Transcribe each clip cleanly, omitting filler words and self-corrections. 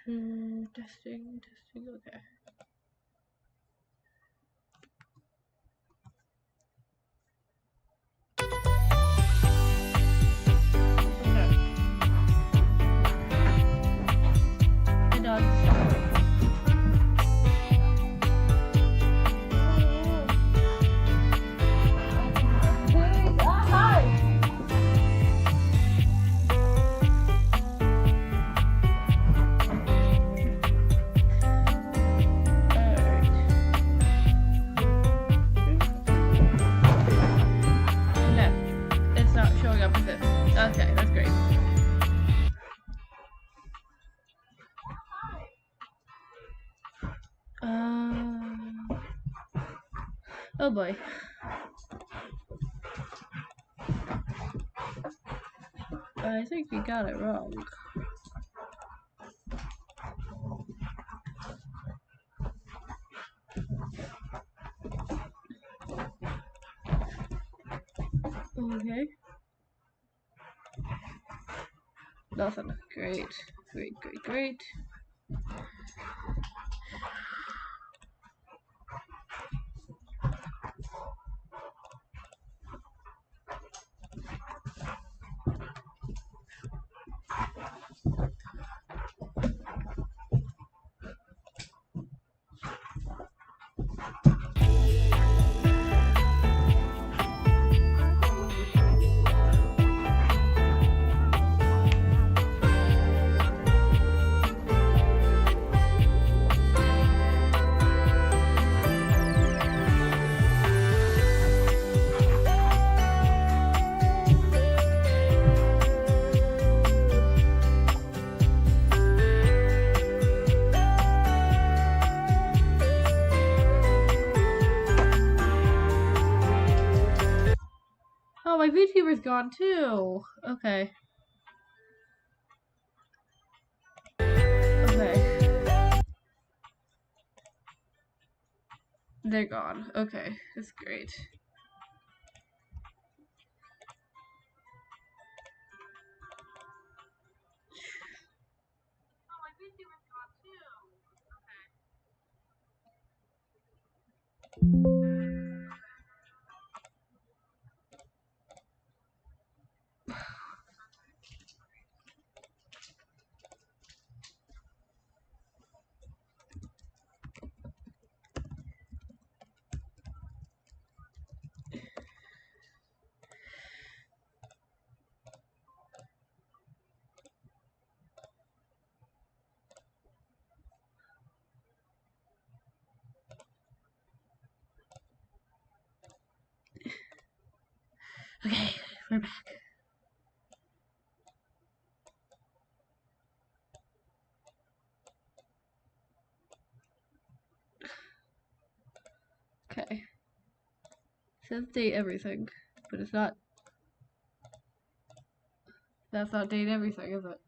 Testing, okay. Hey, dogs. Okay, that's great. Oh boy. I think we got it wrong. Okay. Nothing. Great. Oh, my VTuber's gone too. Okay. Okay. They're gone. Okay, that's great. Oh, my VTuber's gone too. Okay. Okay, we're back. Okay. It says date everything, but it's not. That's not date everything, is it?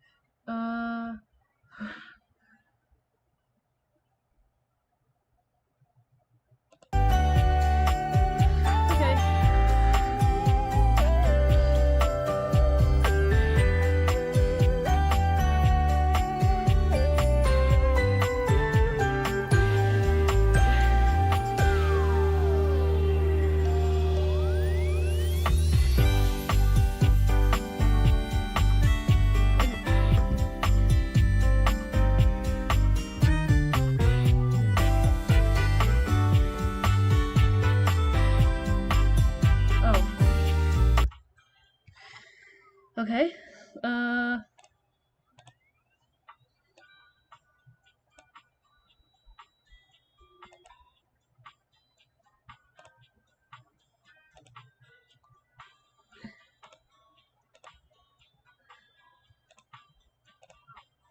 Okay.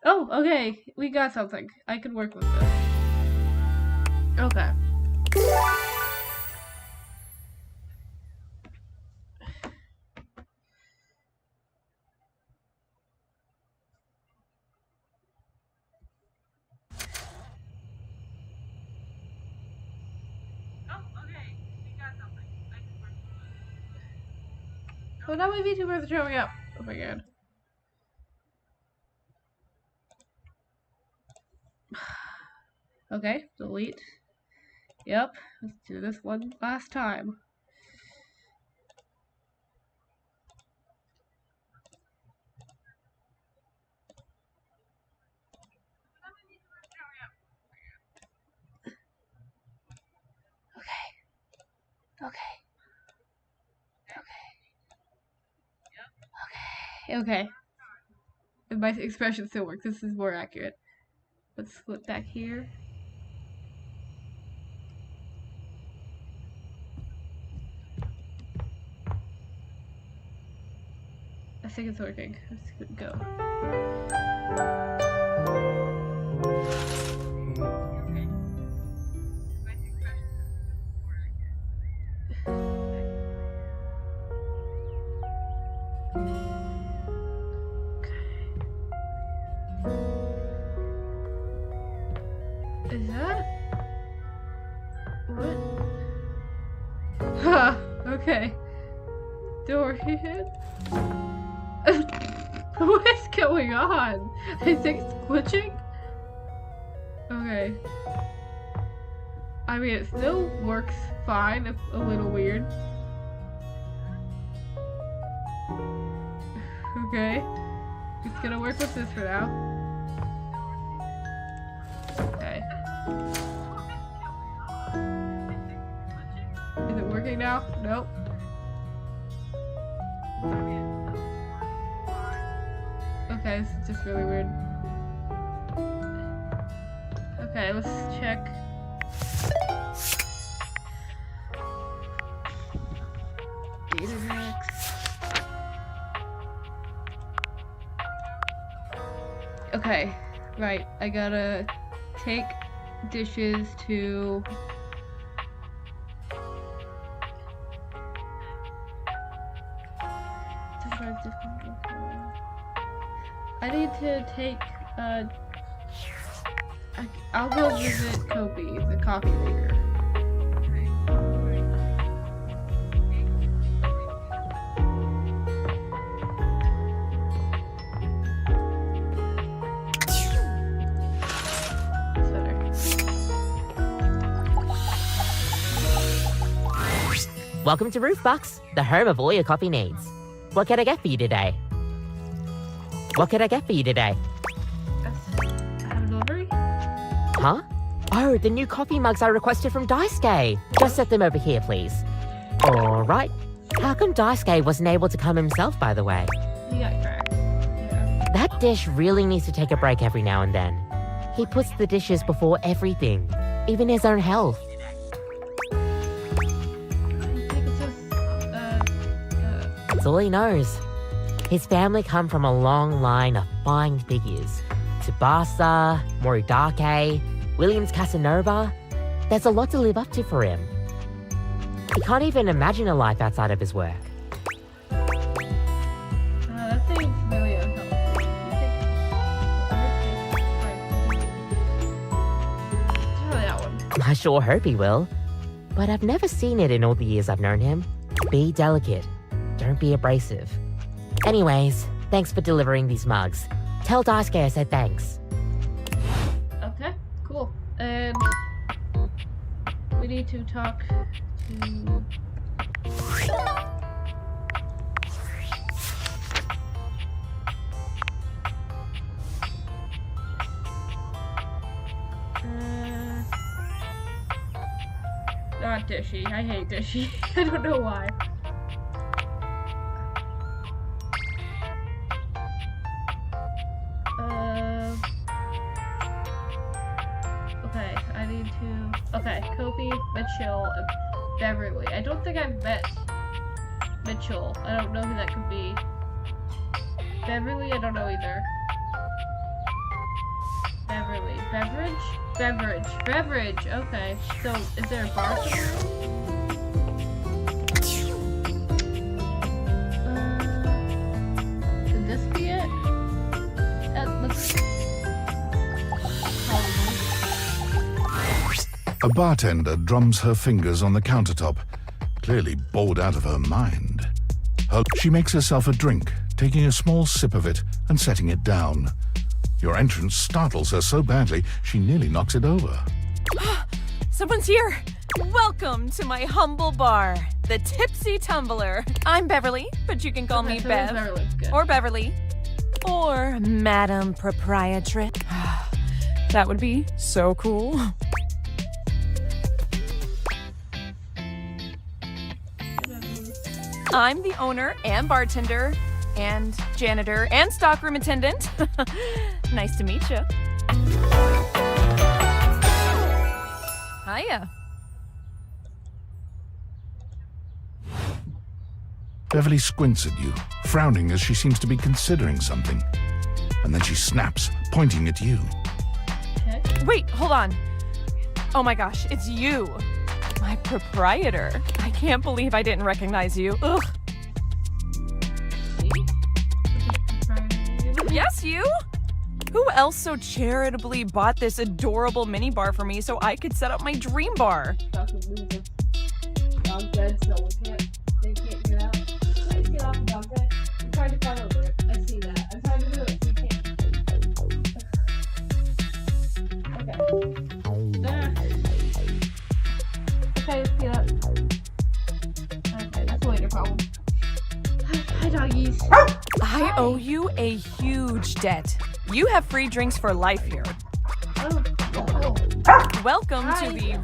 Oh, okay. We got something. I can work with this. Okay. Oh, now my VTubers are showing up. Oh my god. Okay, delete. Yep, let's do this one last time. Okay. Okay. And my expression still works. This is more accurate. Let's flip back here. I think it's working. Let's go. Is that? What? Huh, okay. Dorian? What is going on? I think it's glitching? Okay. I mean, it still works fine. It's a little weird. Okay. Just gonna work with this for now. Okay. Is it working now? Nope. Okay, this is just really weird. Okay, let's check. Databricks. Okay, right. I gotta take dishes to... I need to take, I'll go visit Kobe, the coffee maker. Welcome to Roofbox, the home of all your coffee needs. What can I get for you today? What can I get for you today? I have a delivery? Huh? Oh, the new coffee mugs I requested from Daisuke. Just set them over here, please. Alright. How come Daisuke wasn't able to come himself, by the way? He got cracked. Yeah. That dish really needs to take a break every now and then. He puts the dishes before everything, even his own health. That's all he knows. His family come from a long line of fine figures. Tsubasa, Moridake, Williams Casanova. There's a lot to live up to for him. He can't even imagine a life outside of his work. That seems really unhelpful. Try that one. I sure hope he will. But I've never seen it in all the years I've known him. Be delicate. Don't be abrasive. Anyways, thanks for delivering these mugs. Tell Daisuke I said thanks. Okay, cool. And we need to talk to... Not Dishy. I hate Dishy. I don't know why. Okay, I need to... Okay, Kobe, Mitchell, and Beverly. I don't think I've met Mitchell. I don't know who that could be. Beverly, I don't know either. Beverly. Beverage. Okay. So, is there a bar somewhere? Could this be it? Let's... A bartender drums her fingers on the countertop, clearly bored out of her mind. She makes herself a drink, taking a small sip of it and setting it down. Your entrance startles her so badly, she nearly knocks it over. Someone's here. Welcome to my humble bar, the Tipsy Tumbler. I'm Beverly, but you can call me so Bev. Beverly. Good. Or Beverly. Or Madam Proprietress. That would be so cool. I'm the owner and bartender and janitor and stockroom attendant. Nice to meet you. Hiya. Beverly squints at you, frowning as she seems to be considering something. And then she snaps, pointing at you. Okay. Wait, hold on. Oh my gosh, it's you. My proprietor. I can't believe I didn't recognize you. Ugh. Yes, you? Who else so charitably bought this adorable mini bar for me so I could set up my dream bar? Dog bed, so they can't get out. Let's get off the dog bed. I'm trying to climb over it. I see that. I'm trying to do it, so you can't. Okay. Okay, let's get up. Okay, that's a later problem. Hi, doggies. I owe you a huge debt. You have free drinks for life here. Oh. Welcome to the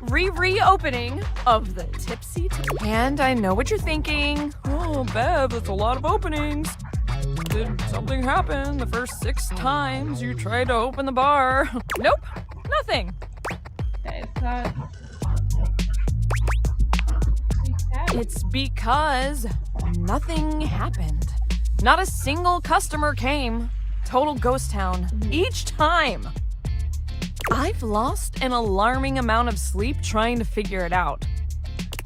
reopening of the Tipsy Tumbler. And I know what you're thinking. Oh, Bev, that's a lot of openings. Did something happen the first 6 times you tried to open the bar? Nope, nothing. Okay, it's not. It's because nothing happened. Not a single customer came. Total ghost town. Each time. I've lost an alarming amount of sleep trying to figure it out.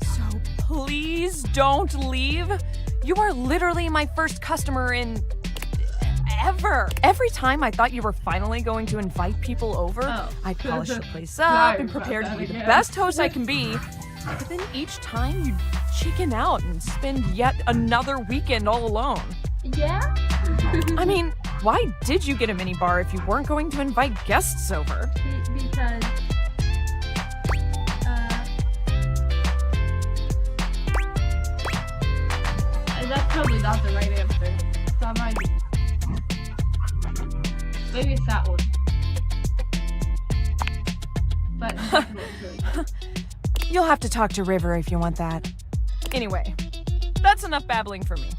So please don't leave. You are literally my first customer in ever. Every time I thought you were finally going to invite people over, I'd polish the place up and prepare to be the best host I can be. But then each time you'd chicken out and spend yet another weekend all alone. Yeah? I mean, why did you get a mini bar if you weren't going to invite guests over? Because that's probably not the right answer. It's not mine. Maybe it's that one. But the second one's really good. You'll have to talk to River if you want that. Anyway, that's enough babbling for me.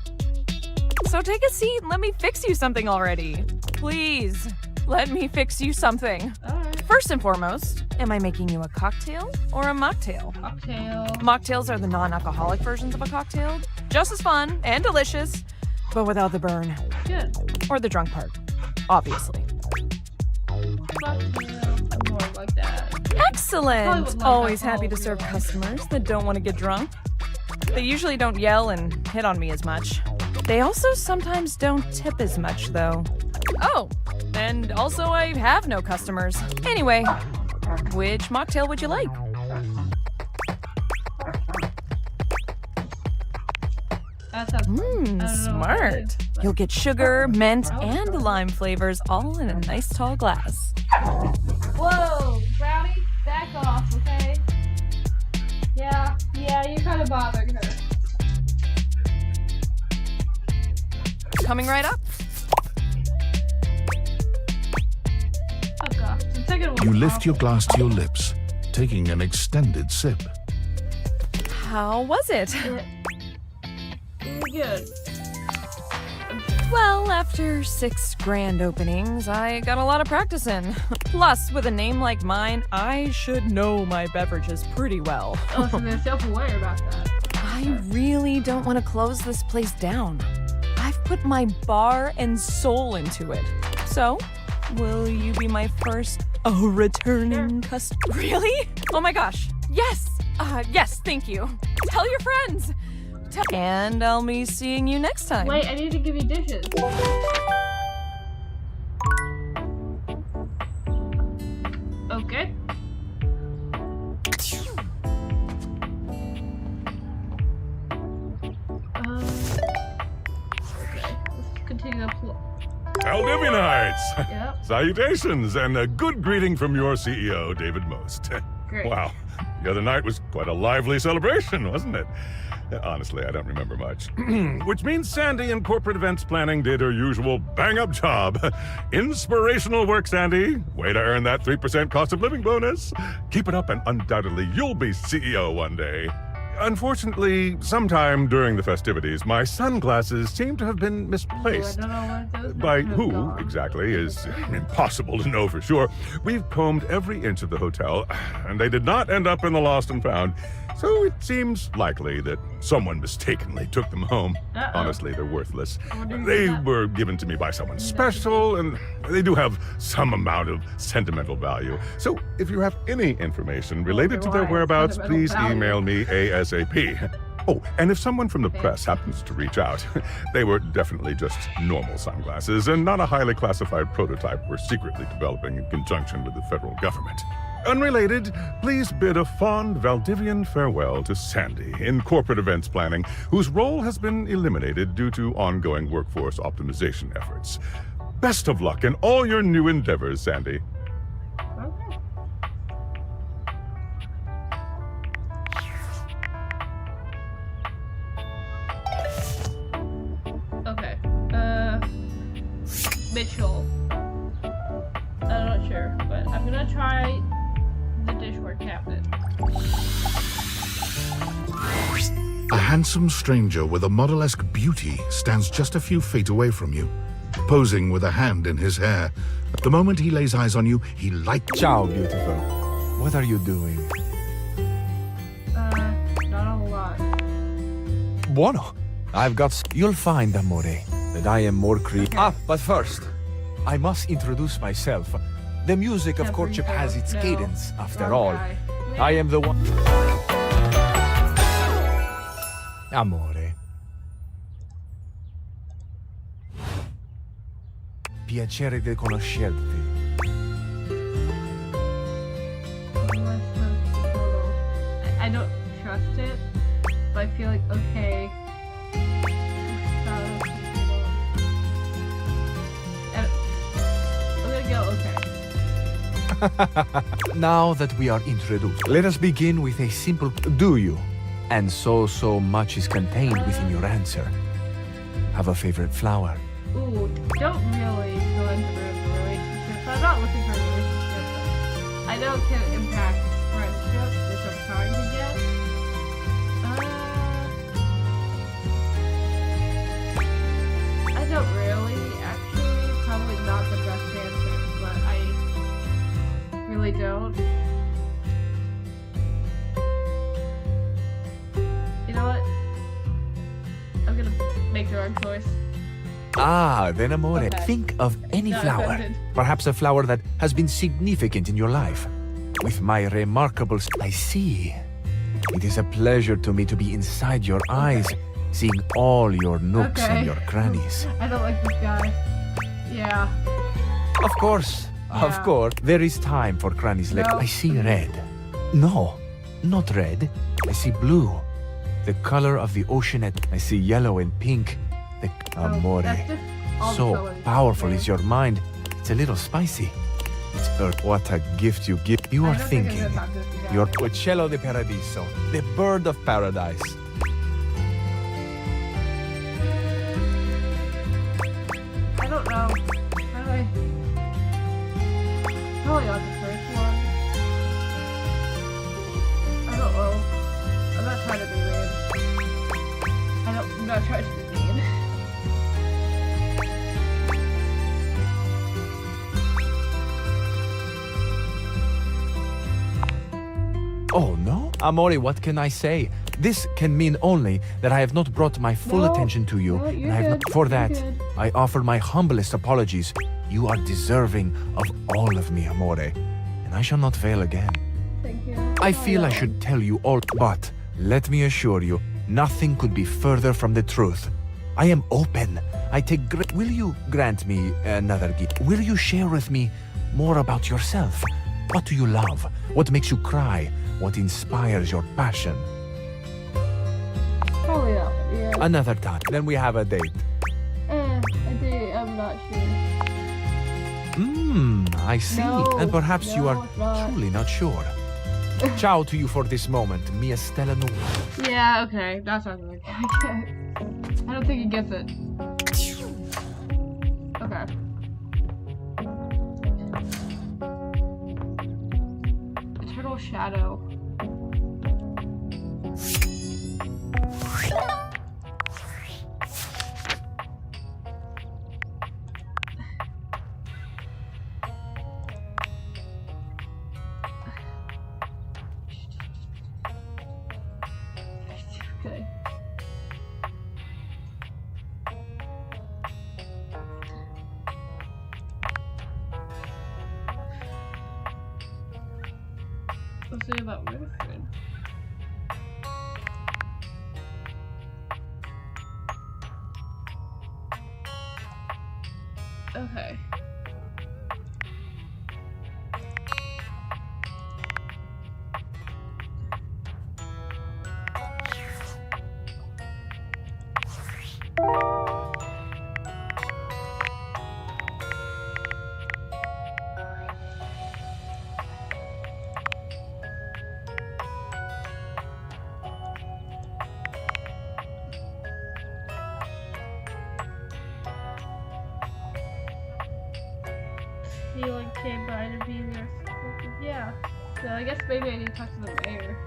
So take a seat and let me fix you something already. Please, let me fix you something. Alright. First and foremost, am I making you a cocktail or a mocktail? Cocktail. Mocktails are the non-alcoholic versions of a cocktail. Just as fun and delicious, but without the burn. Good. Or the drunk part, obviously. Cocktail. More like that. Probably Excellent! would like Always alcohol happy to if you serve want. customers that don't want to get drunk. They usually don't yell and hit on me as much. They also sometimes don't tip as much, though. Oh, and also I have no customers. Anyway, which mocktail would you like? That sounds fun. I don't know what that Smart. is, but- You'll get sugar, mint, and lime flavors all in a nice tall glass. Whoa, Brownie, back off, okay? Yeah, you're kind of bothering her. Coming right up. Oh gosh, the second one. You lift your glass to your lips, taking an extended sip. How was it? Good. Well, after 6 grand openings, I got a lot of practice in. Plus, with a name like mine, I should know my beverages pretty well. Oh, so they're self-aware about that. I really don't want to close this place down. I've put my bar and soul into it. So, will you be my first returning customer? Really? Oh my gosh. Yes. Yes, thank you. Tell your friends. And I'll be seeing you next time. Wait, I need to give you dishes. Okay. Okay, let's continue the plot. Valdivinites! Yep. Salutations, and a good greeting from your CEO, David Most. Great. Wow, the other night was quite a lively celebration, wasn't it? Honestly, I don't remember much. Which means Sandy in corporate events planning did her usual bang-up job. Inspirational work, Sandy. Way to earn that 3% cost of living bonus. Keep it up and undoubtedly you'll be CEO one day. Unfortunately, sometime during the festivities, my sunglasses seem to have been misplaced. I don't know what those By must have who gone. exactly is impossible to know for sure. We've combed every inch of the hotel, and they did not end up in the lost and found. So it seems likely that someone mistakenly took them home. Uh-oh. Honestly, they're worthless. I wonder who They did that. were given to me by someone special, and they do have some amount of sentimental value. So if you have any information related to their why? whereabouts, Sentimental please value. email me ASAP. Oh, and if someone from the press happens to reach out, they were definitely just normal sunglasses and not a highly classified prototype we're secretly developing in conjunction with the federal government. Unrelated, please bid a fond Valdivian farewell to Sandy in corporate events planning, whose role has been eliminated due to ongoing workforce optimization efforts. Best of luck in all your new endeavors, Sandy. Okay. Okay. Mitchell. I'm not sure, but I'm gonna try the dishware cabinet. A handsome stranger with a model-esque beauty stands just a few feet away from you, posing with a hand in his hair. The moment he lays eyes on you, he lights. Ciao, beautiful. What are you doing? Not a whole lot. Buono. I've got... You'll find, amore, that I am more but first, I must introduce myself. The music of courtship has its No. cadence, after Wrong all. guy. I am the one... Amore. Piacere di conoscerti. I don't trust it, but I feel like okay. I'm gonna go okay. Now that we are introduced, let us begin with a simple do you? And so much is contained within your answer. Have a favorite flower? Ooh, don't really go into the relationship. I'm not looking for a relationship. I know it can impact friendship, which I'm trying to get. I don't really, actually. Probably not the best answer, but I really don't. You know what? I'm gonna make the wrong choice. Ah, then amore, Okay. think of any Not flower. offended. Perhaps a flower that has been significant in your life. With my remarkable... I see. It is a pleasure to me to be inside your eyes, seeing all your nooks Okay. and your crannies. I don't like this guy. Yeah. Of course, of Yeah. course. There is time for crannies like... No. I see red. No, not red. I see blue. The color of the ocean. I see yellow and pink. The amore. That's just all the So colors. powerful Okay. is your mind. It's a little spicy. It's what a gift you give. You I are don't think I'm thinking. gonna talk to this guy. Your uccello di paradiso, the bird of paradise. I don't know. How do I... Probably not the first one. I don't know. I'm not trying to be mean. I'm not trying to be mean. Oh no? Amore, what can I say? This can mean only that I have not brought my full No, attention to you. no, you're and I have good, not, for you're that, good. I offer my humblest apologies. You are deserving of all of me, amore. And I shall not fail again. Thank you. I feel I should tell you all, but let me assure you, nothing could be further from the truth. I am open. I take great... Will you grant me another gift? Will you share with me more about yourself? What do you love? What makes you cry? What inspires your passion? Probably not. Yeah. Another time. Then we have a date. I think I'm not sure. I see. No, And perhaps you no, are it's not. truly not sure. Ciao to you for this moment, Mia Stella Nu. Yeah, okay, that's what I don't think he gets it. Okay. Eternal Shadow. Okay. What's it about Winifred? Okay. Feeling came by to be there. Yeah. So I guess maybe I need to talk to the mayor.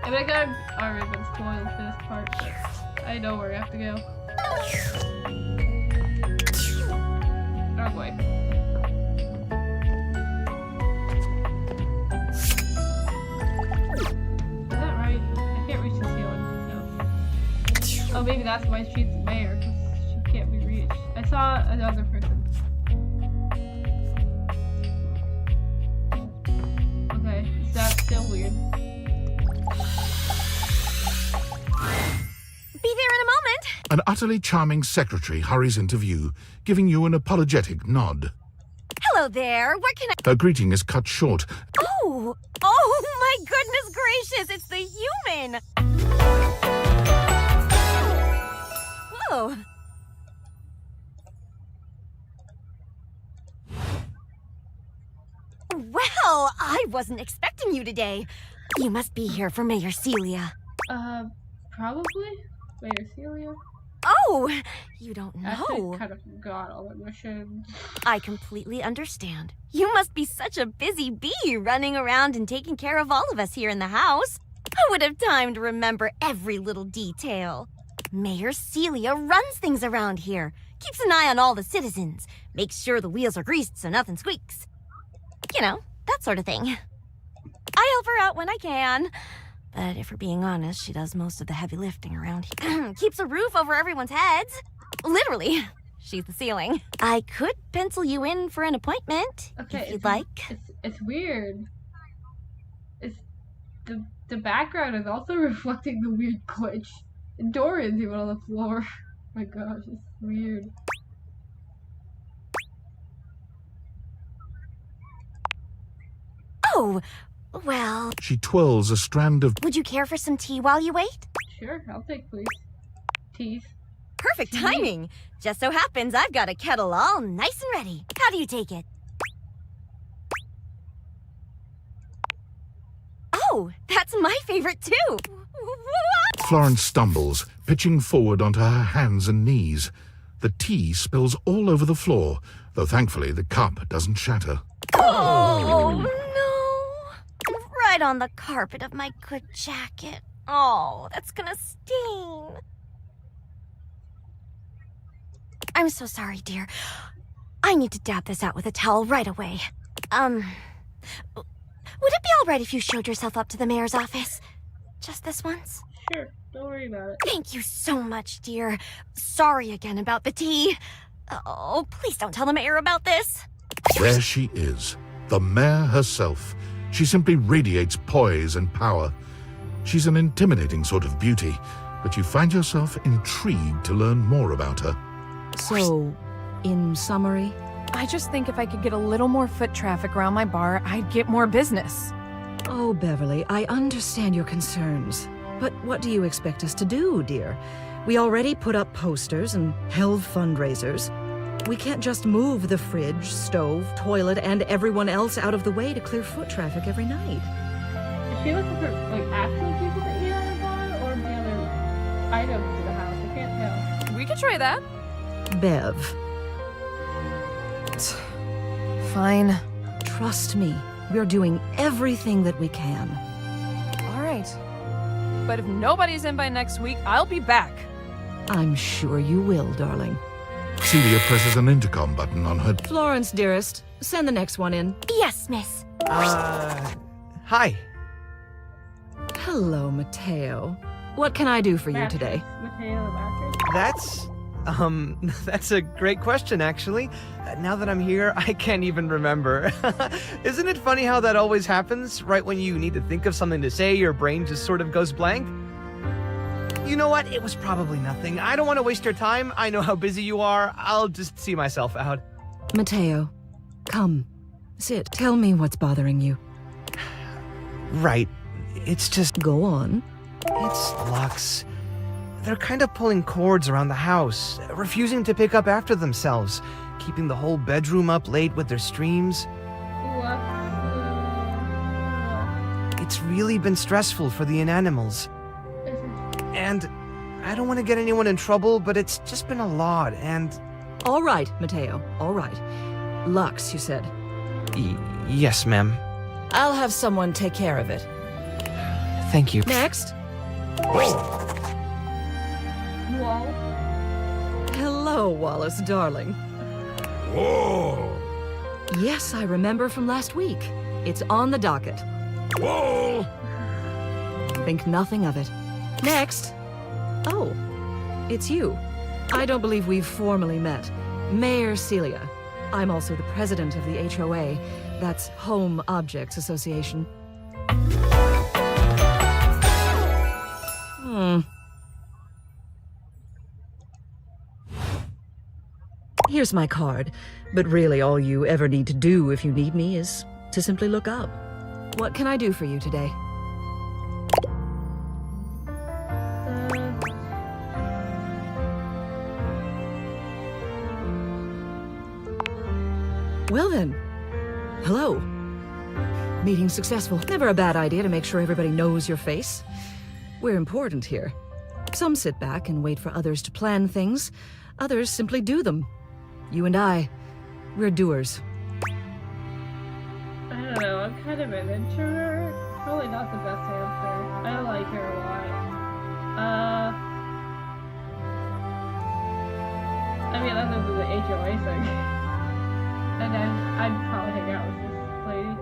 I mean, I got already been spoiled for this part, but I know where I have to go. Wrong way. Is that right? I can't reach the ceiling, so. Oh, maybe that's why she's the mayor, because she can't be reached. I saw another person. Okay, that's still weird. Be there in a moment. An utterly charming secretary hurries into view, giving you an apologetic nod. Hello there. What can I... Her greeting is cut short. Oh! Oh my goodness gracious! It's the human! Whoa. Well, I wasn't expecting you today. You must be here for Mayor Celia. Probably? Mayor Celia? Oh! You don't Actually, know. kind of forgot all the missions. I completely understand. You must be such a busy bee running around and taking care of all of us here in the house. I would have time to remember every little detail. Mayor Celia runs things around here, keeps an eye on all the citizens, makes sure the wheels are greased so nothing squeaks. You know, that sort of thing. I help her out when I can. But if we're being honest, she does most of the heavy lifting around here. Keeps a roof over everyone's heads. Literally. She's the ceiling. I could pencil you in for an appointment, if you'd like. It's weird. It's the background is also reflecting the weird glitch. And Dorian's even on the floor. Oh my gosh, it's weird. Oh, well, She twirls a strand of... would you care for some tea while you wait? Sure, I'll take please. Teeth. Perfect timing. Just so happens I've got a kettle all nice and ready. How do you take it? Oh, that's my favorite too. Florence stumbles, pitching forward onto her hands and knees. The tea spills all over the floor, though thankfully the cup doesn't shatter. Oh, no. Right on the carpet of my good jacket. Oh, that's gonna sting. I'm so sorry, dear. I need to dab this out with a towel right away. Would it be all right if you showed yourself up to the mayor's office? Just this once? Sure, don't worry about it. Thank you so much, dear. Sorry again about the tea. Oh, please don't tell the mayor about this. There she is, the mayor herself. She simply radiates poise and power. She's an intimidating sort of beauty, but you find yourself intrigued to learn more about her. So, in summary? I just think if I could get a little more foot traffic around my bar, I'd get more business. Oh, Beverly, I understand your concerns. But what do you expect us to do, dear? We already put up posters and held fundraisers. We can't just move the fridge, stove, toilet, and everyone else out of the way to clear foot traffic every night. Is she looking for, like, actual people to eat on the or the other items in the house? I can't tell. We could try that. Bev, Fine. trust me. We're doing everything that we can. All right. But if nobody's in by next week, I'll be back. I'm sure you will, darling. Celia presses an intercom button on her. Florence, dearest, send the next one in. Yes, miss. Hi. Hello, Mateo. What can I do for you today? Mateo the mattress? That's a great question, actually. Now that I'm here, I can't even remember. Isn't it funny how that always happens? Right when you need to think of something to say, your brain just sort of goes blank? You know what? It was probably nothing. I don't want to waste your time. I know how busy you are. I'll just see myself out. Mateo, come. Sit. Tell me what's bothering you. Right. It's just... Go on. It's Lux. They're kind of pulling cords around the house, refusing to pick up after themselves, keeping the whole bedroom up late with their streams. It's really been stressful for the inanimals. And I don't want to get anyone in trouble, but it's just been a lot, and... All right, Mateo, all right. Lux, you said. Yes, ma'am. I'll have someone take care of it. Thank you. Next. Whoa. Hello, Wallace, darling. Whoa! Yes, I remember from last week. It's on the docket. Whoa! Think nothing of it. Next. Oh, it's you. I don't believe we've formally met. Mayor Celia. I'm also the president of the HOA. That's Home Objects Association. Here's my card, but really all you ever need to do if you need me is to simply look up. What can I do for you today? Well then, hello. Meeting successful. Never a bad idea to make sure everybody knows your face. We're important here. Some sit back and wait for others to plan things. Others simply do them. You and I, we're doers. I don't know, I'm kind of an introvert. Probably not the best answer. I like her a lot. I mean, other than the HOA thing. And I'd probably hang out with this lady.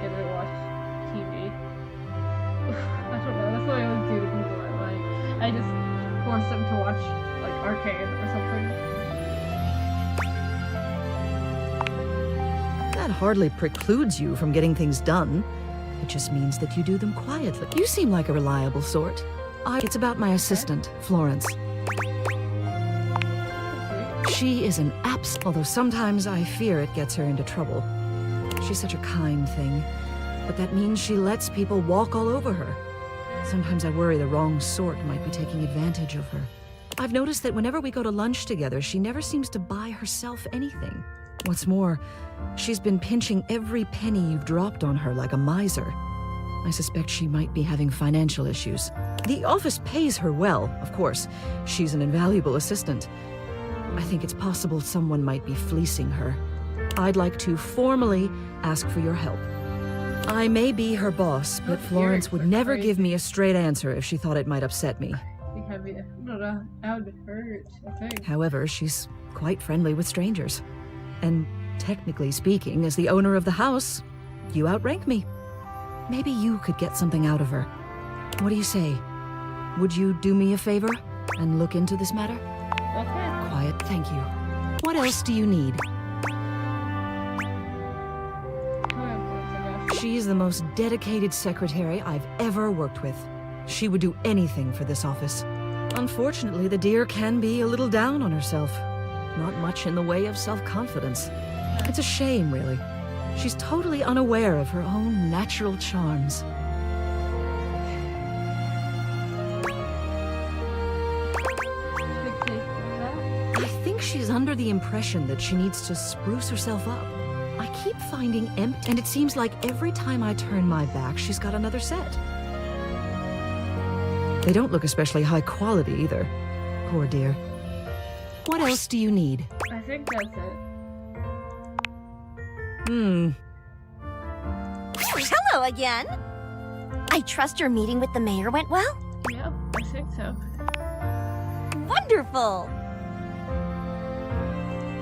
And then watch TV. I don't know, that's what I always do to people I like. I just force them to watch, like, Arcane or something. That hardly precludes you from getting things done. It just means that you do them quietly. You seem like a reliable sort. It's about my assistant, Florence. She is an although sometimes I fear it gets her into trouble. She's such a kind thing, but that means she lets people walk all over her. Sometimes I worry the wrong sort might be taking advantage of her. I've noticed that whenever we go to lunch together, she never seems to buy herself anything. What's more, she's been pinching every penny you've dropped on her like a miser. I suspect she might be having financial issues. The office pays her well, of course. She's an invaluable assistant. I think it's possible someone might be fleecing her. I'd like to formally ask for your help. I may be her boss, but Florence would never give me a straight answer if she thought it might upset me. I don't know, that would hurt, I think. However, she's quite friendly with strangers. And technically speaking, as the owner of the house, you outrank me. Maybe you could get something out of her. What do you say? Would you do me a favor and look into this matter? Okay. Quiet, thank you. What else do you need? She's the most dedicated secretary I've ever worked with. She would do anything for this office. Unfortunately, the dear can be a little down on herself. Not much in the way of self-confidence. It's a shame, really. She's totally unaware of her own natural charms. she's under the impression that she needs to spruce herself up. I keep finding empty, and it seems like every time I turn my back, she's got another set. They don't look especially high quality either. Poor dear. What else do you need? I think that's it. Hello again. I trust your meeting with the mayor went well? Yep, I think so. Wonderful.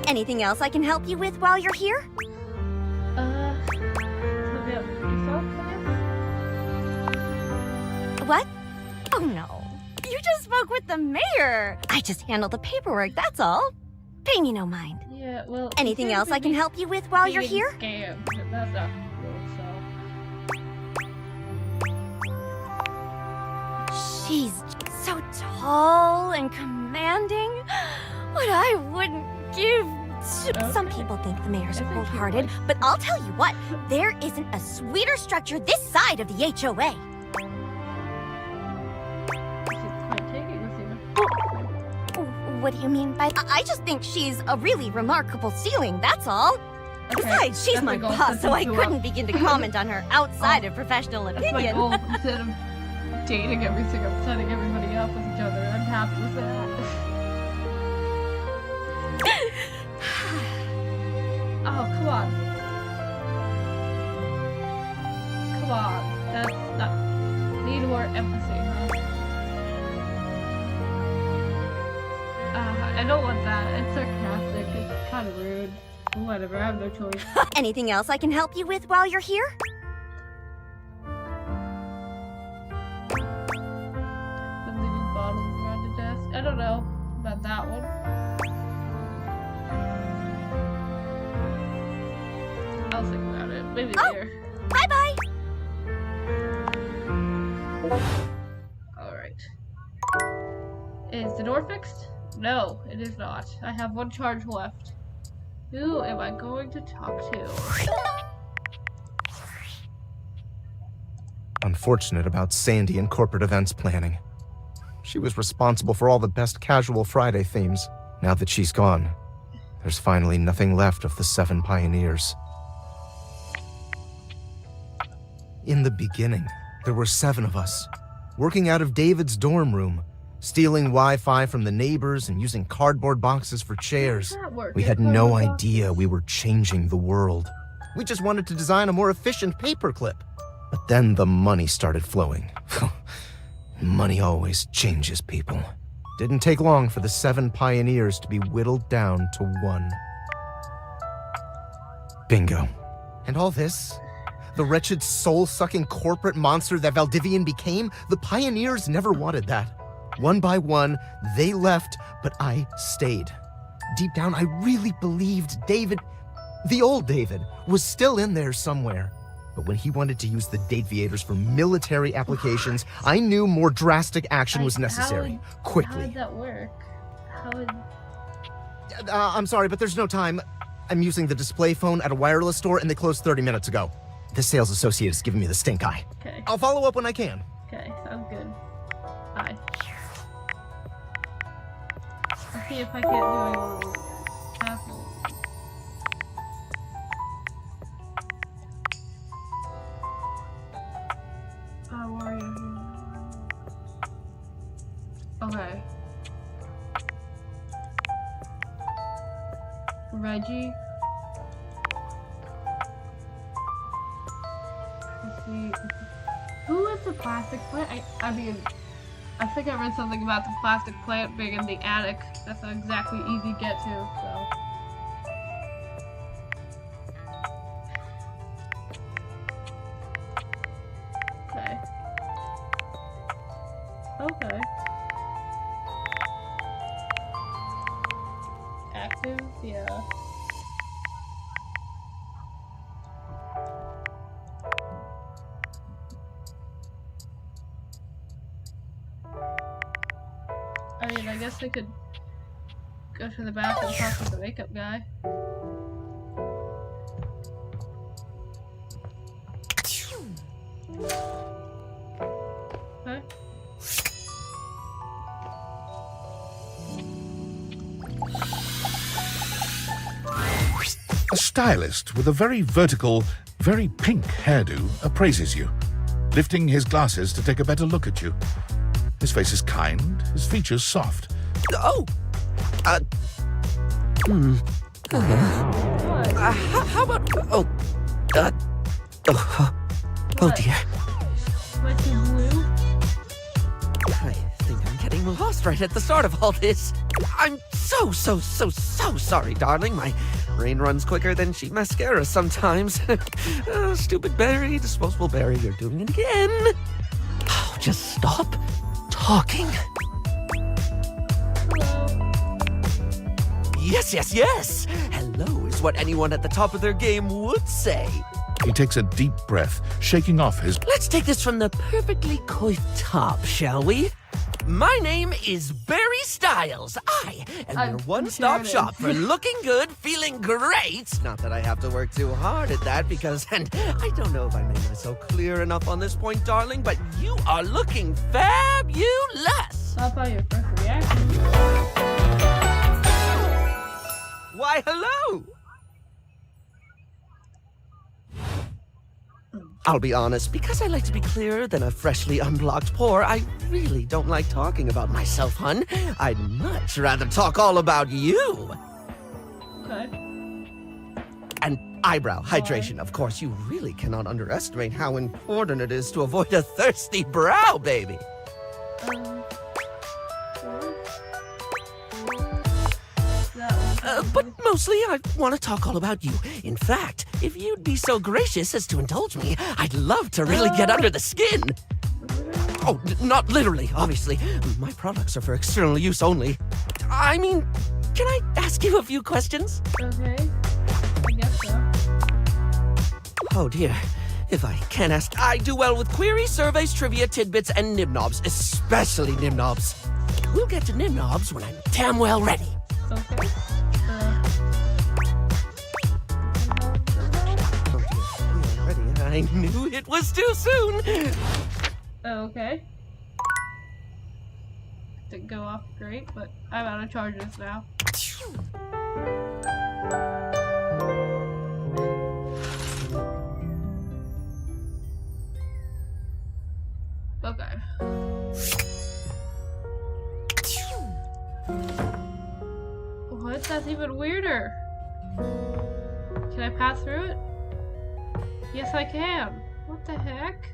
Anything else I can help you with while you're here? Look at yourself, I What? Oh no. You just spoke with the mayor. I just handled the paperwork, that's all. Pay me no mind. guess? Yeah, well. Anything else I can help you with while you're here? Scammed. That's not cool, so. She's so tall and commanding. What I wouldn't give to... Some people think the mayor's cold-hearted, but I'll tell you what, there isn't a sweeter structure this side of the HOA. What do you mean by... I just think she's a really remarkable ceiling, that's all. Okay, Besides, she's that's my goal. boss, so I That's couldn't begin to comment on her outside of professional That's my opinion. goal. Instead of dating everything, I'm setting everybody up with each other. I'm happy with that. Oh, come on. Come on. That's not... Need more empathy, huh? I don't want that. It's sarcastic. It's kind of rude. Whatever, I have no choice. Anything else I can help you with while you're here? The leaving bottles around the desk. I don't know about that one. I'll think about it. Maybe later. Bye-bye! Alright. Is the door fixed? No, it is not. I have one charge left. Who am I going to talk to? Unfortunate about Sandy and corporate events planning. She was responsible for all the best casual Friday themes. Now that she's gone, there's finally nothing left of the 7 pioneers. In the beginning, there were 7 of us, working out of David's dorm room, stealing Wi-Fi from the neighbors and using cardboard boxes for chairs. How does that work? We had no idea we were changing the world. We just wanted to design a more efficient paperclip. But then the money started flowing. Money always changes people. Didn't take long for the 7 pioneers to be whittled down to 1. Bingo. And all this? The wretched soul-sucking corporate monster that Valdivian became? The pioneers never wanted that. One by one, they left, but I stayed. Deep down, I really believed David, the old David, was still in there somewhere. But when he wanted to use the Dateviators for military applications, I knew more drastic action was necessary. Quickly. How would that work? How would... I'm sorry, but there's no time. I'm using the display phone at a wireless store, and they closed 30 minutes ago. The sales associate is giving me the stink eye. Okay. I'll follow up when I can. Okay, sounds good. Bye. I'll see if I can't do any apple. Where are you? Okay. Reggie. Let's see. Who is the plastic plant? I mean, I think I read something about the plastic plant being in the attic. That's not exactly easy to get to, so. Okay. Okay. Active? Yeah. I mean, I guess I could go to the bathroom and talk to the makeup guy. Okay. A stylist with a very vertical, very pink hairdo appraises you, lifting his glasses to take a better look at you. His face is kind, his features soft. Oh! What? How about... Oh dear. What's in blue? I think I'm getting lost right at the start of all this. I'm so sorry, darling. My brain runs quicker than cheap mascara sometimes. Oh, stupid Barry, disposable Barry, you're doing it again. Oh, just stop talking. Yes. Hello is what anyone at the top of their game would say. He takes a deep breath, shaking off his... Let's take this from the perfectly coiffed top, shall we? My name is Barry Styles. I am your one-stop shop for looking good, feeling great. Not that I have to work too hard at that because, and I don't know if I made myself clear enough on this point, darling, but you are looking fabulous. I thought your first reaction. Why, hello. I'll be honest, because I like to be clearer than a freshly unblocked pore, I really don't like talking about myself, hun. I'd much rather talk all about you. Okay. And eyebrow hydration, of course. You really cannot underestimate how important it is to avoid a thirsty brow, baby. But mostly I want to talk all about you. In fact, if you'd be so gracious as to indulge me, I'd love to really get under the skin. Oh, not literally, obviously. My products are for external use only. I mean, can I ask you a few questions? Okay. I guess so. Oh dear. If I can ask, I do well with queries, surveys, trivia, tidbits, and nibnobs, especially nibnobs. We'll get to nibnobs when I'm damn well ready. Okay. Oh dear, we are ready. I knew it was too soon. Okay. Didn't go off great, but I'm out of charges now. Okay. What? That's even weirder. Can I pass through it? Yes, I can. What the heck?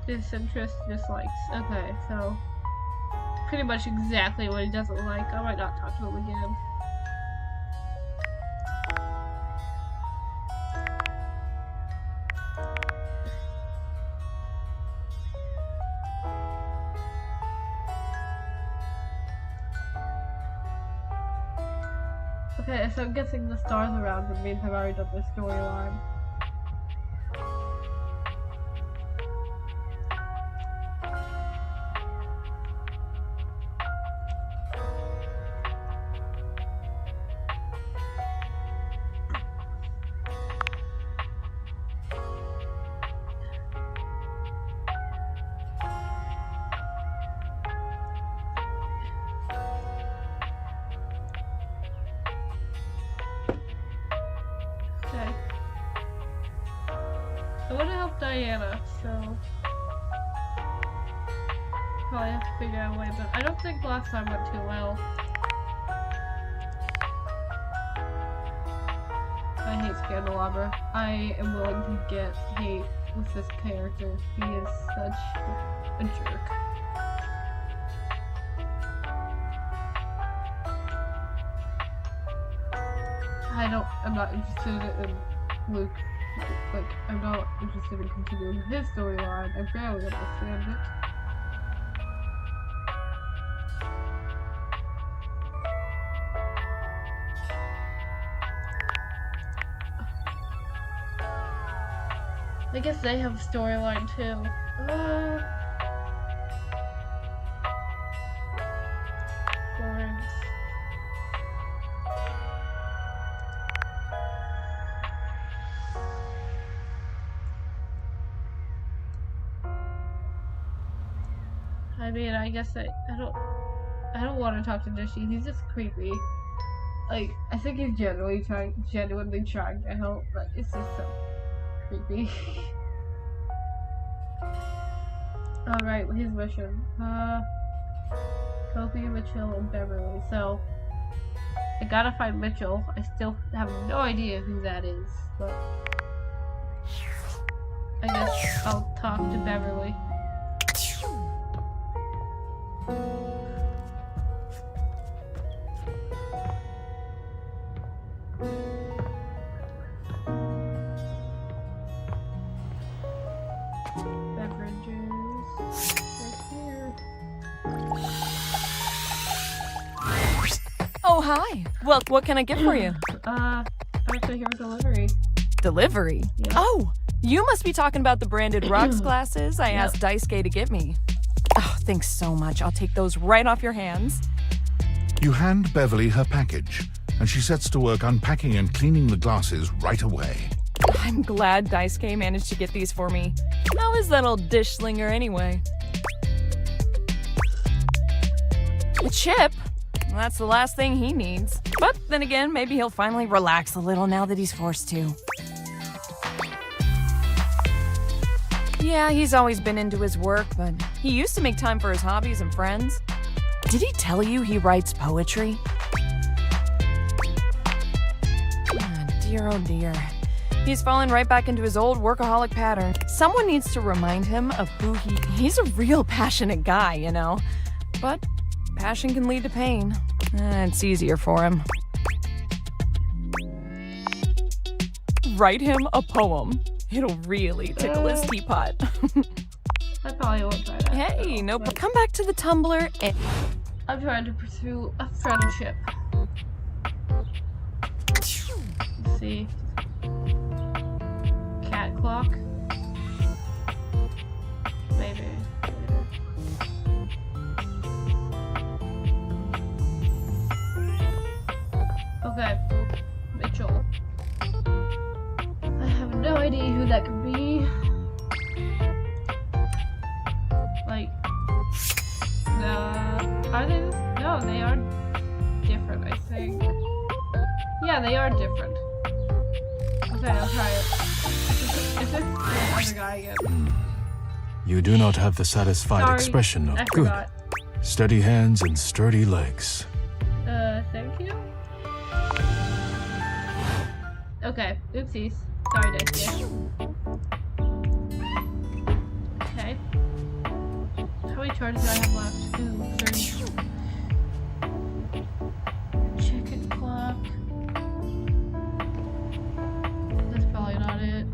Disinterest, dislikes. Okay, so pretty much exactly what he doesn't like. I might not talk to him again. Okay, so I'm guessing the stars around him means I've already done this storyline. Okay. I want to help Diana, so probably have to figure out a way, but I don't think last time went too well. I hate Scandalabra. I am willing to get hate with this character. He is such a jerk. I'm not interested in Luke. Like, I'm not interested in continuing his storyline. I barely understand it. I guess they have a storyline too. Florence. I mean, I guess I don't want to talk to Dishy. He's just creepy. Like, I think he's genuinely trying to help, but it's just so creepy. Alright, his mission. Kobe, Mitchell, and Beverly. So, I gotta find Mitchell. I still have no idea who that is, but I guess I'll talk to Beverly. Oh, hi. Well, what can I get for you? Actually, here's delivery. Delivery? Yeah. Oh, you must be talking about the branded Aroace glasses I asked Daisuke to get me. Oh, thanks so much. I'll take those right off your hands. You hand Beverly her package, and she sets to work unpacking and cleaning the glasses right away. I'm glad Daisuke managed to get these for me. How is that old dish slinger anyway? A chip? Well, that's the last thing he needs. But then again, maybe he'll finally relax a little now that he's forced to. Yeah, he's always been into his work, but he used to make time for his hobbies and friends. Did he tell you he writes poetry? Ah, dear, oh dear. He's fallen right back into his old workaholic pattern. Someone needs to remind him of who he's a real passionate guy, you know? But passion can lead to pain. It's easier for him. Write him a poem. It'll really tickle his teapot. I probably won't try that. Hey, no, come back to the Tumblr and... I'm trying to pursue a friendship. Let's see. Cat clock? Maybe. Okay. Mitchell. I have no idea who that could be. Like, are they? No, they are different, I think. Yeah, they are different. Okay, I'll try it. Is this the other guy again? You do not have the satisfied expression of good. Steady hands and sturdy legs. Thank you? Okay, oopsies. Sorry, Daisuke. Okay. How many charges do I have left? Ooh, 30. Chicken clock. That's probably not it.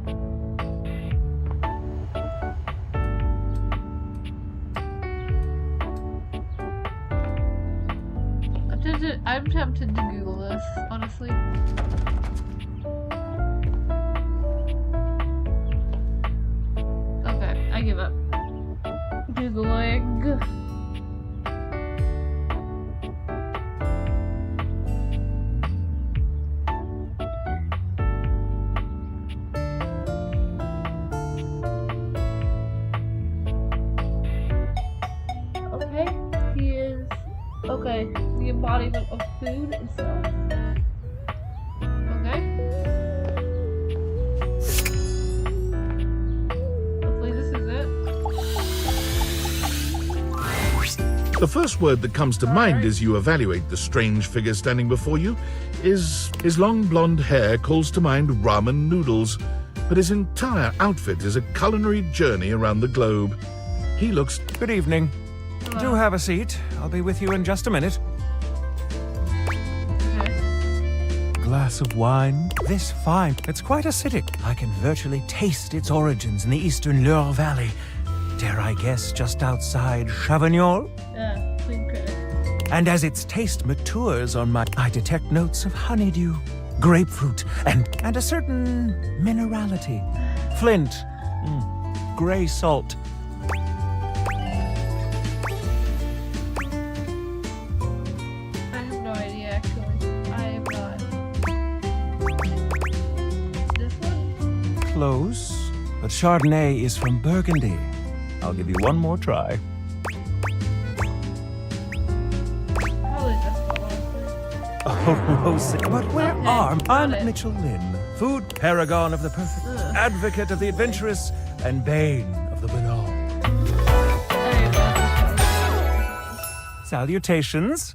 I'm tempted to Google this, honestly. Okay, I give up. Googling. Okay, he is. Okay, the embodiment of food itself. Okay. Hopefully this is it. The first word that comes to mind as you evaluate the strange figure standing before you is his long blonde hair calls to mind ramen noodles, but his entire outfit is a culinary journey around the globe. He looks... Good evening. Hello. Do have a seat. I'll be with you in just a minute. Okay. Glass of wine. This fine. It's quite acidic. I can virtually taste its origins in the eastern Loire Valley. Dare I guess just outside Chavignol? Food critic. And as its taste matures on my... I detect notes of honeydew, grapefruit, and a certain minerality. Flint. Gray salt. Close, but Chardonnay is from Burgundy. I'll give you one more try. Aroace. But where Okay, are... got I'm it. Mitchell Lynn, food paragon of the perfect, Ugh. advocate of the adventurous, and bane of the banal. There you go. Salutations.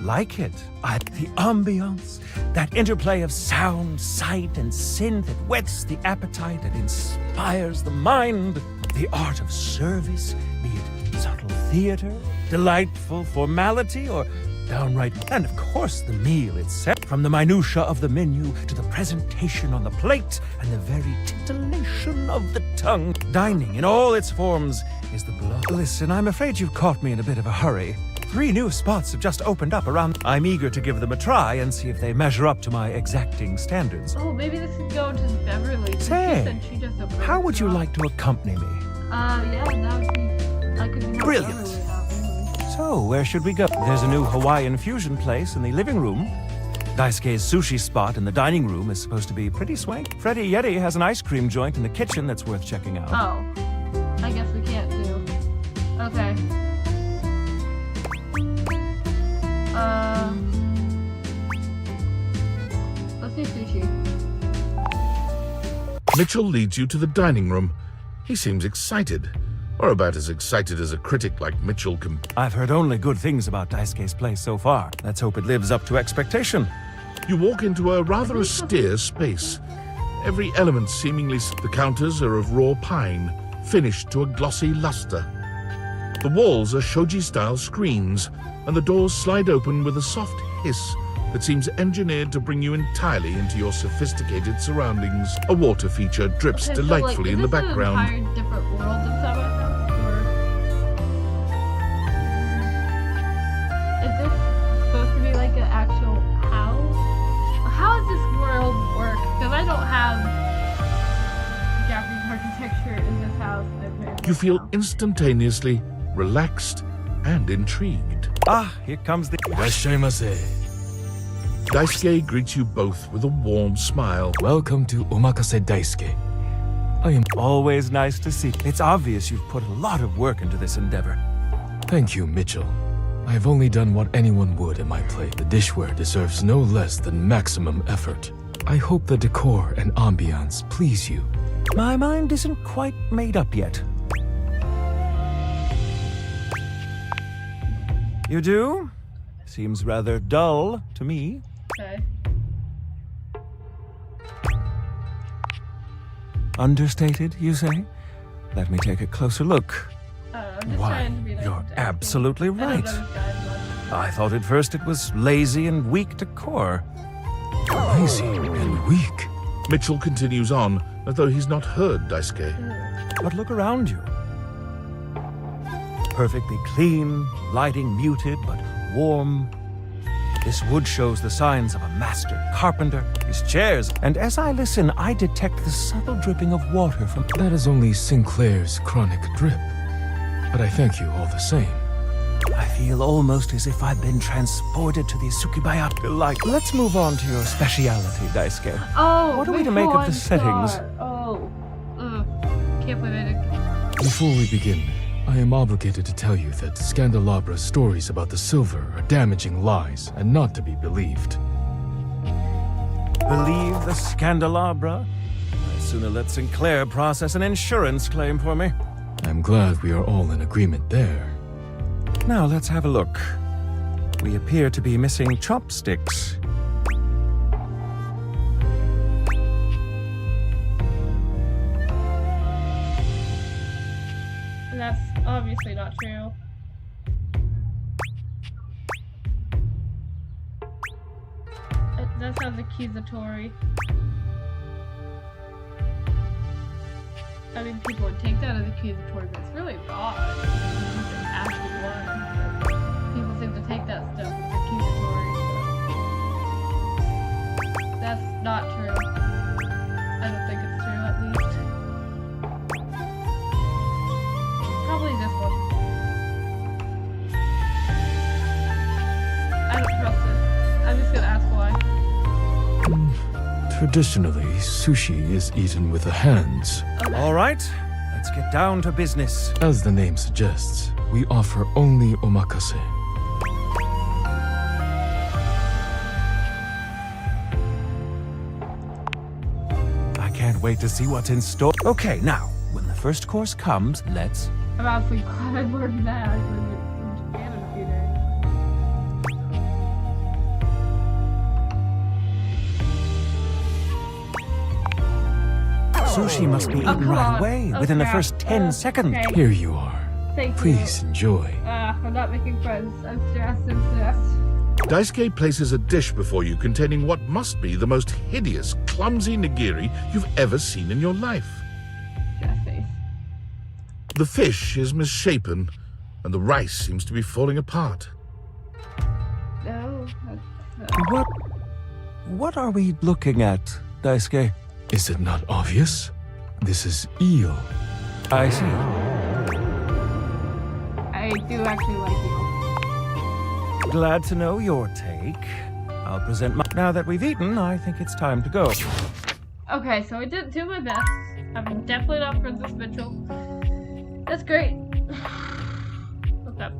Like it. The ambiance, that interplay of sound, sight, and synth that whets the appetite and inspires the mind. The art of service, be it subtle theater, delightful formality, or downright. And of course, the meal itself. From the minutiae of the menu to the presentation on the plate and the very titillation of the tongue. Dining in all its forms is the blood. Listen, I'm afraid you've caught me in a bit of a hurry. 3 new spots have just opened up around. I'm eager to give them a try and see if they measure up to my exacting standards. Oh, maybe this could go to Beverly. She Say, said she just opened how a would you shop. like to accompany me? Yeah, that would be. I could help Brilliant. Beverly out, really. So, where should we go? There's a new Hawaiian fusion place in the living room. Daisuke's sushi spot in the dining room is supposed to be pretty swank. Freddy Yeti has an ice cream joint in the kitchen that's worth checking out. Oh, I guess we can't do. Okay. Let's do sushi. Mitchell leads you to the dining room. He seems excited, or about as excited as a critic like Mitchell can. I've heard only good things about Daisuke's place so far. Let's hope it lives up to expectation. You walk into a rather austere space. Every element seemingly. The counters are of raw pine, finished to a glossy luster. The walls are shoji-style screens, and the doors slide open with a soft hiss that seems engineered to bring you entirely into your sophisticated surroundings. A water feature drips Okay, so, delightfully in the background. Is this an entire different world inside my house? Or is this supposed to be like an actual house? How does this world work? Because I don't have Japanese architecture in this house. You feel instantaneously relaxed and intrigued. Ah, here comes the... Irashaimase. Daisuke greets you both with a warm smile. Welcome to Omakase Daisuke. I am... Always nice to see. It's obvious you've put a lot of work into this endeavor. Thank you, Mitchell. I have only done what anyone would at my plate. The dishware deserves no less than maximum effort. I hope the decor and ambiance please you. My mind isn't quite made up yet. You do? Seems rather dull to me. Okay. Understated, you say? Let me take a closer look. I'm just Why, trying to be nice you're to absolutely everyone. I right. don't know this guy much. I thought at first it was lazy and weak decor. Lazy and weak. Mitchell continues on, as though he's not heard Daisuke. But look around you. Perfectly clean, lighting muted but warm. This wood shows the signs of a master carpenter, his chairs, and as I listen, I detect the subtle dripping of water from... That is only Sinclair's chronic drip. But I thank you all the same. I feel almost as if I've been transported to the Tsukibaya delight. Let's move on to your speciality, Daisuke. Oh, What are we to which make of one the settings? star? Oh, can't believe I didn't. Before we begin, I am obligated to tell you that Scandalabra's stories about the silver are damaging lies and not to be believed. Believe the Scandalabra? I'd sooner let Sinclair process an insurance claim for me. I'm glad we are all in agreement there. Now let's have a look. We appear to be missing chopsticks. And that's obviously not true. That sounds accusatory. I mean, people would take that as accusatory, but it's really wrong. Actually, one. People seem to take that stuff as accusatory. So. That's not true. I don't think it's true, at least. Probably this one. I don't trust it. I'm just gonna ask why. Traditionally, sushi is eaten with the hands. All right, let's get down to business. As the name suggests, we offer only omakase. I can't wait to see what's in store. Okay, now, when the first course comes, let's... I'm honestly glad I learned that. I learned it in Japan a few days. Sushi must be eaten right away, within the first 10 seconds. Okay. Here you are. Thank Please enjoy. I'm not making friends. I'm stressed. Daisuke places a dish before you containing what must be the most hideous, clumsy nigiri you've ever seen in your life. That face. The fish is misshapen, and the rice seems to be falling apart. No. That's, What are we looking at, Daisuke? Is it not obvious? This is eel. I see. I do actually like you. Glad to know your take. I'll present my... Now that we've eaten, I think it's time to go. Okay, so I did do my best. I'm definitely not friends with Mitchell. That's great. What's up?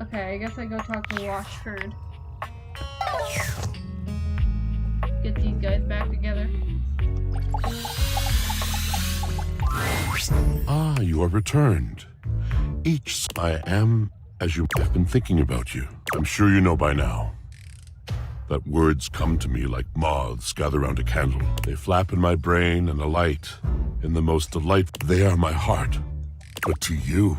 Okay, I guess I go talk to Washford. Get these guys back together. Ah, you are returned. I am, as you have been thinking about you. I'm sure you know by now that words come to me like moths gather round a candle. They flap in my brain and alight in the most delightful. They are my heart. But to you,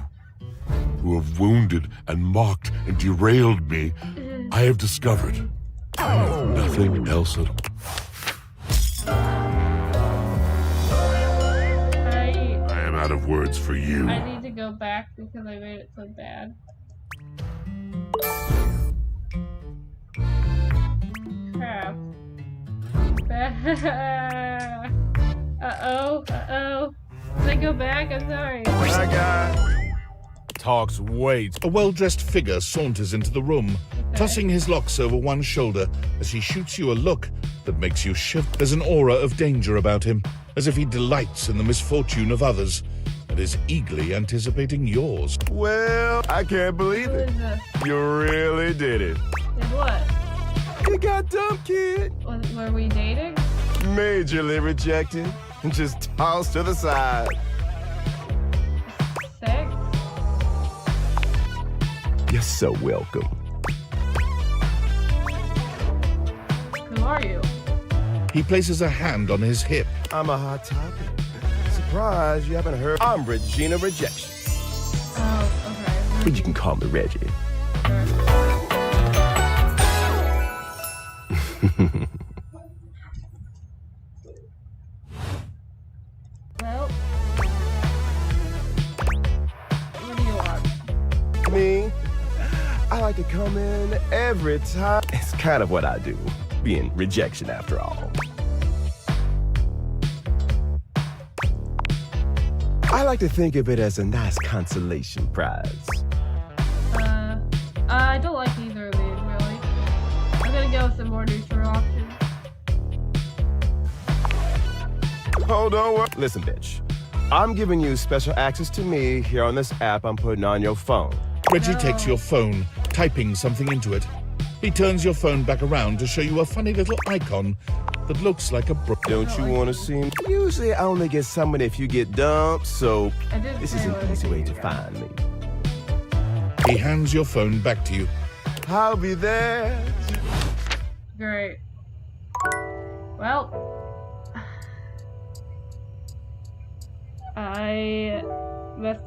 who have wounded and mocked and derailed me, I have discovered I have nothing else at all. I am out of words for you. I need to go back because I made it so bad. Crap. Uh-oh. Did I go back? I'm sorry. That guy talks weight. A well-dressed figure saunters into the room, tossing his locks over one shoulder as he shoots you a look that makes you shiver. There's an aura of danger about him, as if he delights in the misfortune of others and is eagerly anticipating yours. Well, I can't believe it. You really did it. Did what? You got dumb, kid. Were we dating? Majorly rejected and just tossed to the side. Sex? You're so welcome. Who are you? He places a hand on his hip. I'm a hot topic. Surprised you haven't heard. I'm Regina Rejection. Oh, okay. But you can call me Reggie. Well, what do you want? Me? I like to come in every time. It's kind of what I do, being rejection after all. I like to think of it as a nice consolation prize. I don't like either of these, really. I'm gonna go with some more neutral options. Hold on. Listen, bitch. I'm giving you special access to me here on this app I'm putting on your phone. Reggie takes your phone, typing something into it. He turns your phone back around to show you a funny little icon that looks like a Don't you want to see me? Usually I only get someone if you get dumped, so this is an easy way to find me. He hands your phone back to you. I'll be there. Great. Well, I messed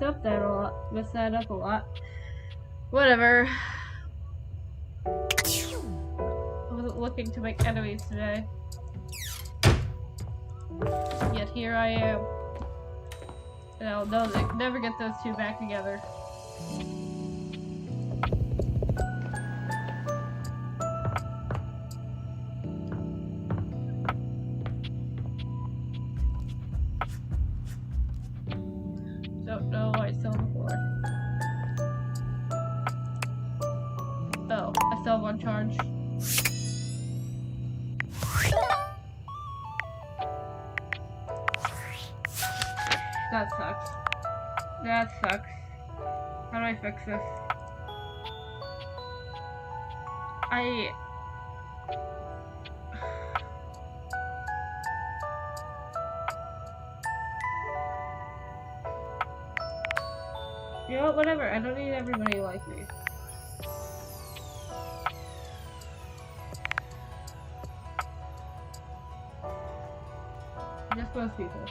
that up a lot. Whatever. I wasn't looking to make enemies today. Yet here I am. And I'll never get those two back together. Don't know why it's still on the floor. Oh, I still have one charge. That sucks. That sucks. How do I fix this? You know what, whatever. I don't need everybody like me. Just most people.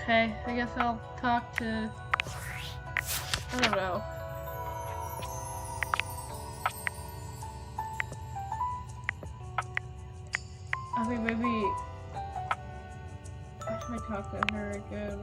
Okay, I guess I'll talk to... I don't know. I mean, maybe... I should talk to her again.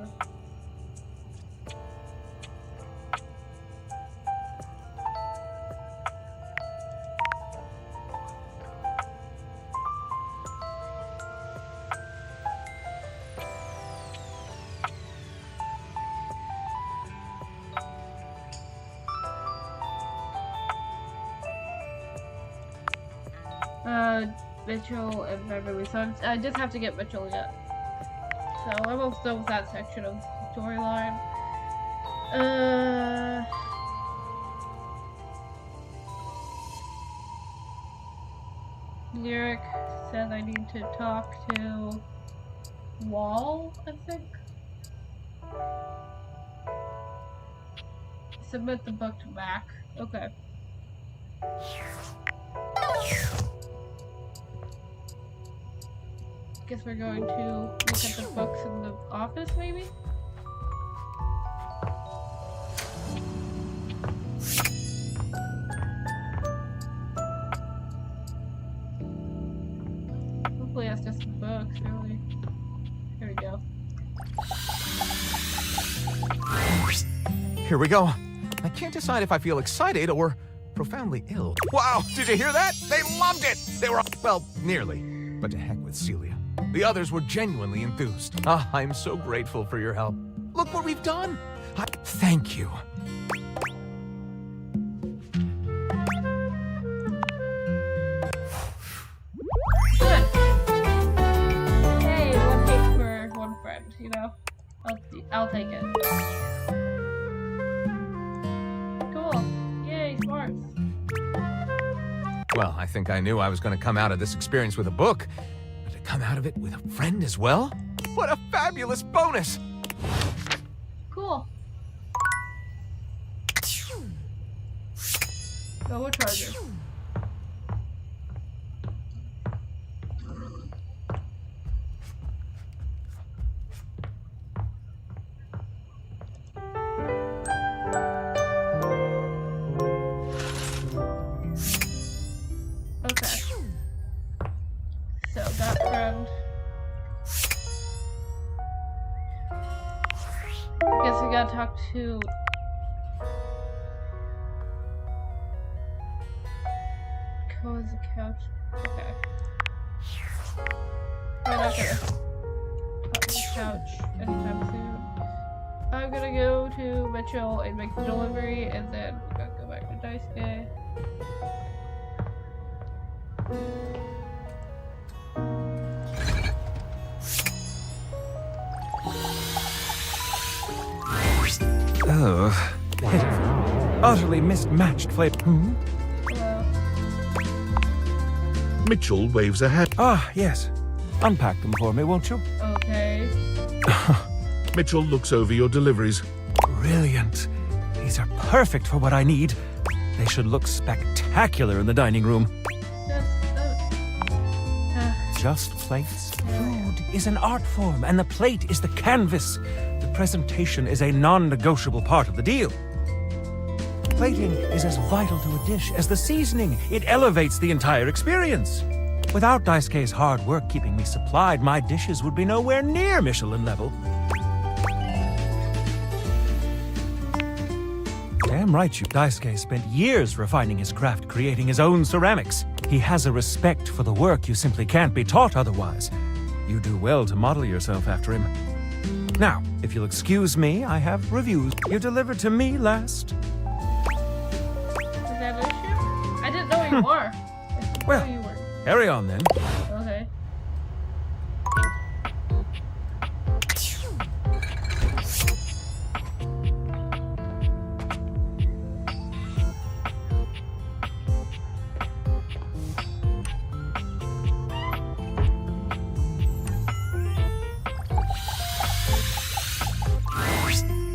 Mitchell and Beverly, so I just have to get Mitchell yet. So I'm almost done with that section of the storyline. Lyric says I need to talk to Wall, I think. Submit the book to Mac. Okay. Guess we're going to look at the books in the office, maybe? Hopefully that's just the books, really. Here we go. Here we go. I can't decide if I feel excited or profoundly ill. Wow, did you hear that? They loved it! They were, well, nearly. But to heck with Celia. The others were genuinely enthused. Ah, I'm so grateful for your help. Look what we've done! Thank you. Good! Hey, one cake for one friend, you know? I'll take it. Cool. Yay, smarts. Well, I think I knew I was going to come out of this experience with a book. Come out of it with a friend as well? What a fabulous bonus! Cool. No more charger. Talk to go as a couch. Okay. We're not gonna talk to the couch anytime soon. I'm gonna go to Mitchell and make the delivery, and then we're gonna go back to Daisuke. Oh, pitiful. Utterly mismatched flavor. Mitchell waves a hat. Ah, yes. Unpack them for me, won't you? Okay. Mitchell looks over your deliveries. Brilliant. These are perfect for what I need. They should look spectacular in the dining room. Just plates. Food is an art form, and the plate is the canvas. The presentation is a non-negotiable part of the deal. Plating is as vital to a dish as the seasoning. It elevates the entire experience. Without Daisuke's hard work keeping me supplied, my dishes would be nowhere near Michelin level. Damn right, Daisuke spent years refining his craft, creating his own ceramics. He has a respect for the work you simply can't be taught otherwise. You do well to model yourself after him. Now, if you'll excuse me, I have reviews you delivered to me last. Is that an issue? I didn't know you were. Well, you were. Carry on then. Okay.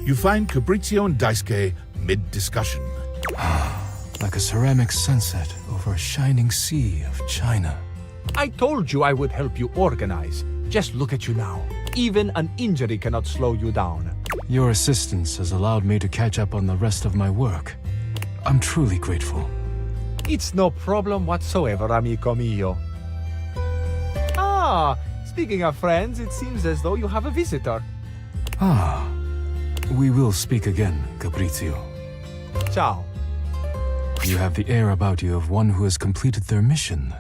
You find Fabrizio and Daisuke mid-discussion. Like a ceramic sunset over a shining sea of China. I told you I would help you organize. Just look at you now. Even an injury cannot slow you down. Your assistance has allowed me to catch up on the rest of my work. I'm truly grateful. It's no problem whatsoever, amico mio. Ah, speaking of friends, it seems as though you have a visitor. Ah, we will speak again, Fabrizio. Ciao. You have the air about you of one who has completed their mission.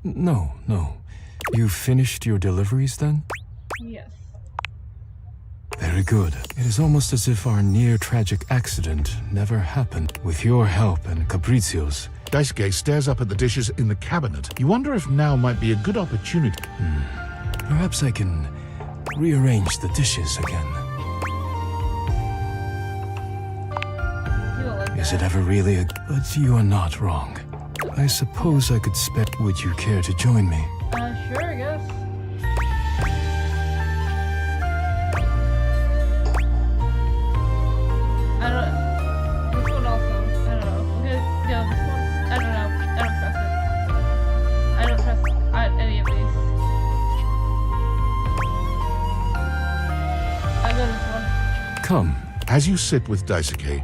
No. You finished your deliveries then? Yes. Very good. It is almost as if our near-tragic accident never happened. With your help and Fabrizio's. Daisuke stares up at the dishes in the cabinet. You wonder if now might be a good opportunity. Perhaps I can rearrange the dishes again. Is it ever really a... But you are not wrong. I suppose I could spec... Would you care to join me? Sure, I guess. I don't... This one also. I don't know. Okay, yeah, this one. I don't know. I don't trust it. I don't trust any of these. I go this one. Come. As you sit with Daisuke,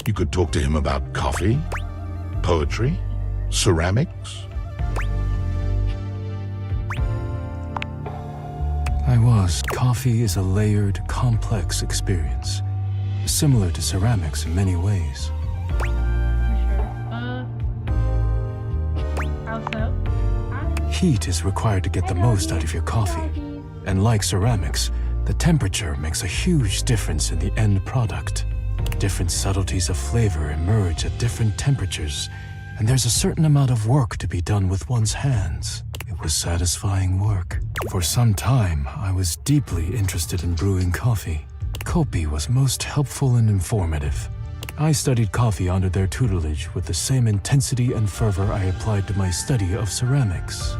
you could talk to him about coffee, poetry, ceramics. Coffee is a layered, complex experience, similar to ceramics in many ways. How so? Heat is required to get the most out of your coffee. And like ceramics, the temperature makes a huge difference in the end product. Different subtleties of flavor emerge at different temperatures, and there's a certain amount of work to be done with one's hands. It was satisfying work. For some time, I was deeply interested in brewing coffee. Kopi was most helpful and informative. I studied coffee under their tutelage with the same intensity and fervor I applied to my study of ceramics.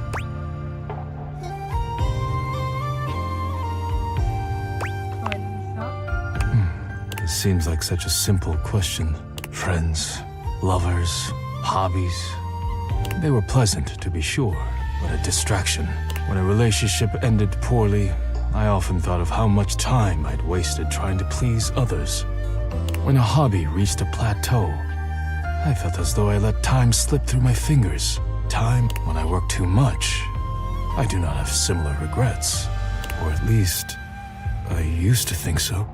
It seems like such a simple question. Friends, lovers, hobbies. They were pleasant, to be sure, but a distraction. When a relationship ended poorly, I often thought of how much time I'd wasted trying to please others. When a hobby reached a plateau, I felt as though I let time slip through my fingers. Time when I worked too much. I do not have similar regrets, or at least, I used to think so.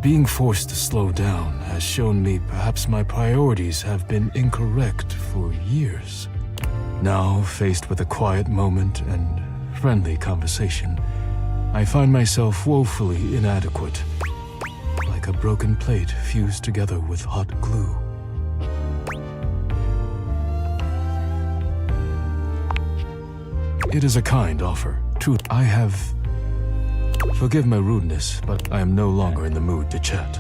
Being forced to slow down has shown me perhaps my priorities have been incorrect for years. Now, faced with a quiet moment and friendly conversation, I find myself woefully inadequate, like a broken plate fused together with hot glue. It is a kind offer. True, I have... Forgive my rudeness, but I am no longer in the mood to chat.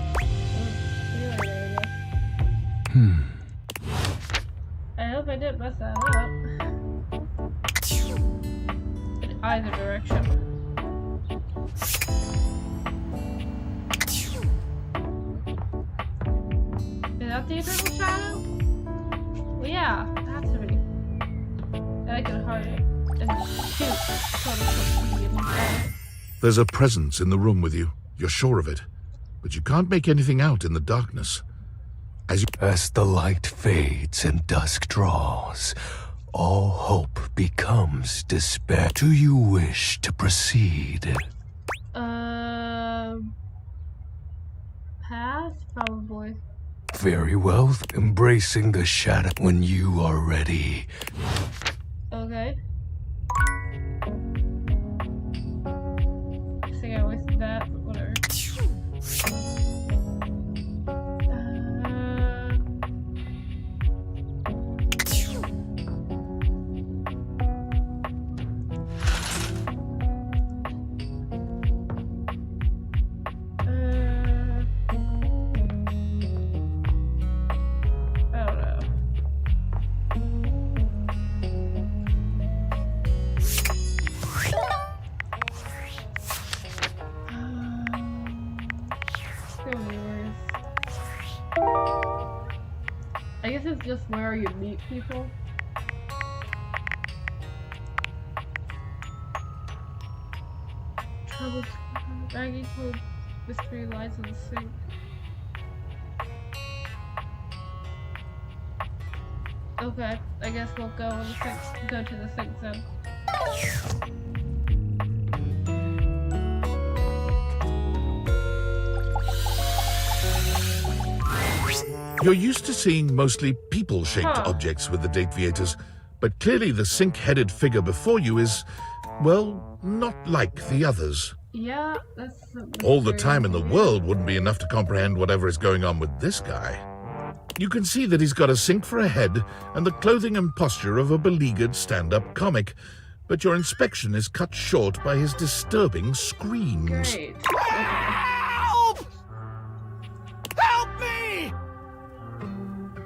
I hope I didn't mess that up. either direction. Is that the eternal shadow? Well, yeah, it has to be. And I can hurt it and shoot. There's a presence in the room with you. You're sure of it. But you can't make anything out in the darkness. As the light fades and dusk draws, all hope becomes despair. Do you wish to proceed? Pass? Probably. Very well. Embracing the shadow when you are ready. Okay. I think I wasted that, but whatever. I guess it's just where you meet people. Trouble Maggie told mystery lies in the sink. Okay, I guess we'll go to the sink then. You're used to seeing mostly people-shaped objects with the Dateviators, but clearly the sink-headed figure before you is, well, not like the others. Yeah, that's... All the time in the world wouldn't be enough to comprehend whatever is going on with this guy. You can see that he's got a sink for a head and the clothing and posture of a beleaguered stand-up comic, but your inspection is cut short by his disturbing screams. Great. Help! Help me!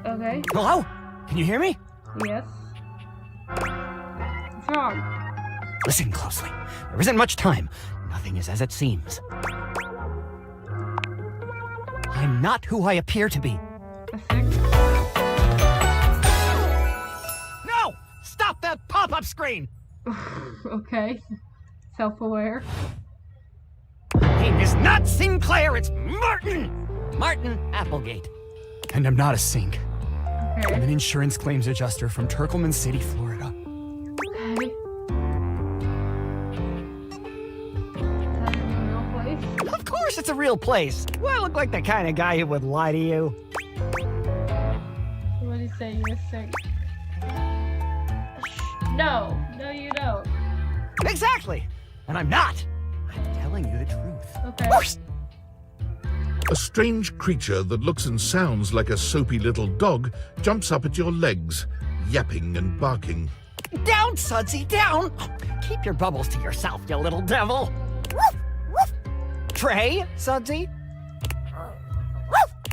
Okay. Hello? Can you hear me? Yes. What's wrong? Listen closely. There isn't much time. Nothing is as it seems. I'm not who I appear to be. No! Stop that pop-up screen! Okay. Self-aware. My name is not Sinclair, it's Martin! Martin Applegate. And I'm not a sink. Okay. I'm an insurance claims adjuster from Turkleman City, Florida. Okay. Is that a real place? Of course it's a real place. Do I look like the kind of guy who would lie to you? What do you say? You're sick. No. No, you don't. Exactly. And I'm not. I'm telling you the truth. Okay. A strange creature that looks and sounds like a soapy little dog jumps up at your legs, yapping and barking. Down, Sudsy, down! Keep your bubbles to yourself, you little devil! Tray, Sudsy?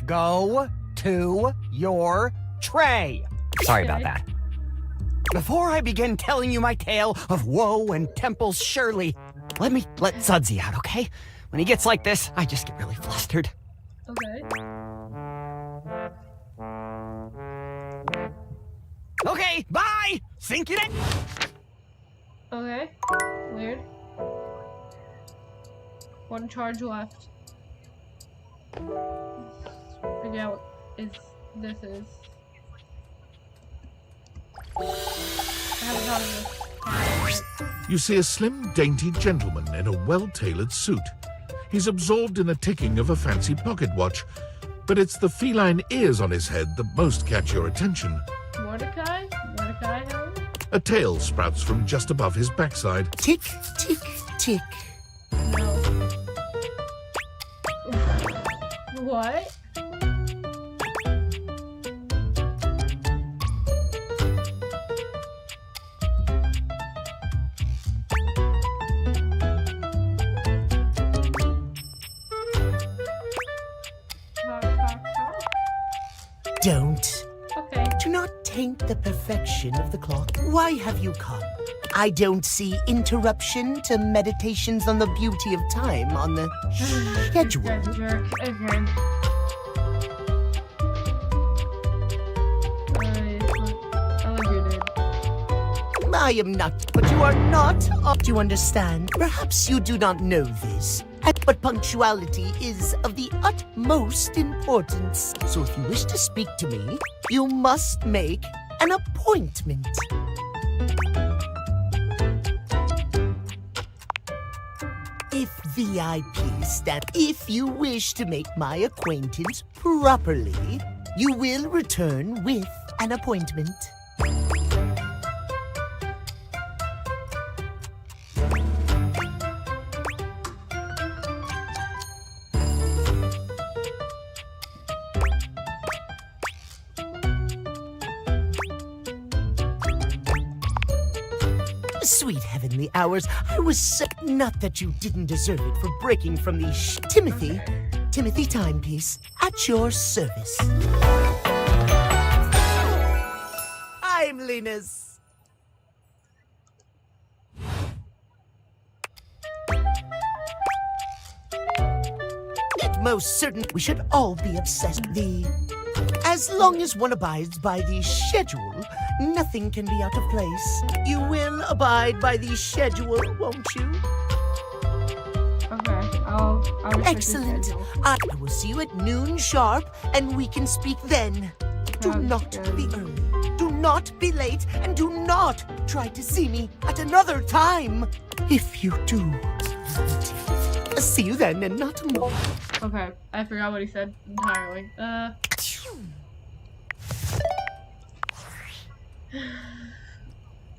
Go to your tray. Sorry about that. Before I begin telling you my tale of woe and Temple's Shirley, let me let Sudsy out, okay? When he gets like this, I just get really flustered. Okay. Okay, bye! Sink it in! Okay. Weird. One charge left. Figure out what this is. I haven't thought of this. You see a slim, dainty gentleman in a well-tailored suit. He's absorbed in the ticking of a fancy pocket watch, but it's the feline ears on his head that most catch your attention. Mordecai? Mordecai, huh? A tail sprouts from just above his backside. Tick, tick, tick. No. What? Don't. Okay. Do not taint the perfection of the clock. Why have you come? I don't see interruption to meditations on the beauty of time on the schedule. That's a jerk. Okay. I love you, dude. I am not, but you are not up to understand. Perhaps you do not know this, but punctuality is of the utmost importance. So if you wish to speak to me, you must make an appointment. If VIP stat, if you wish to make my acquaintance properly, you will return with an appointment. Sweet heavenly hours, I was so... Not that you didn't deserve it for breaking from the Timothy. Timothy timepiece, at your service. I'm Linus. It most certain we should all be obsessed. As long as one abides by the schedule, nothing can be out of place. You will abide by the schedule, won't you? Okay, I'll respect the Excellent. schedule. I will see you at noon sharp, and we can speak then. Do Sounds not good. be early. Do not be late, and do not try to see me at another time. If you do, see you then, and not more. Okay, I forgot what he said entirely.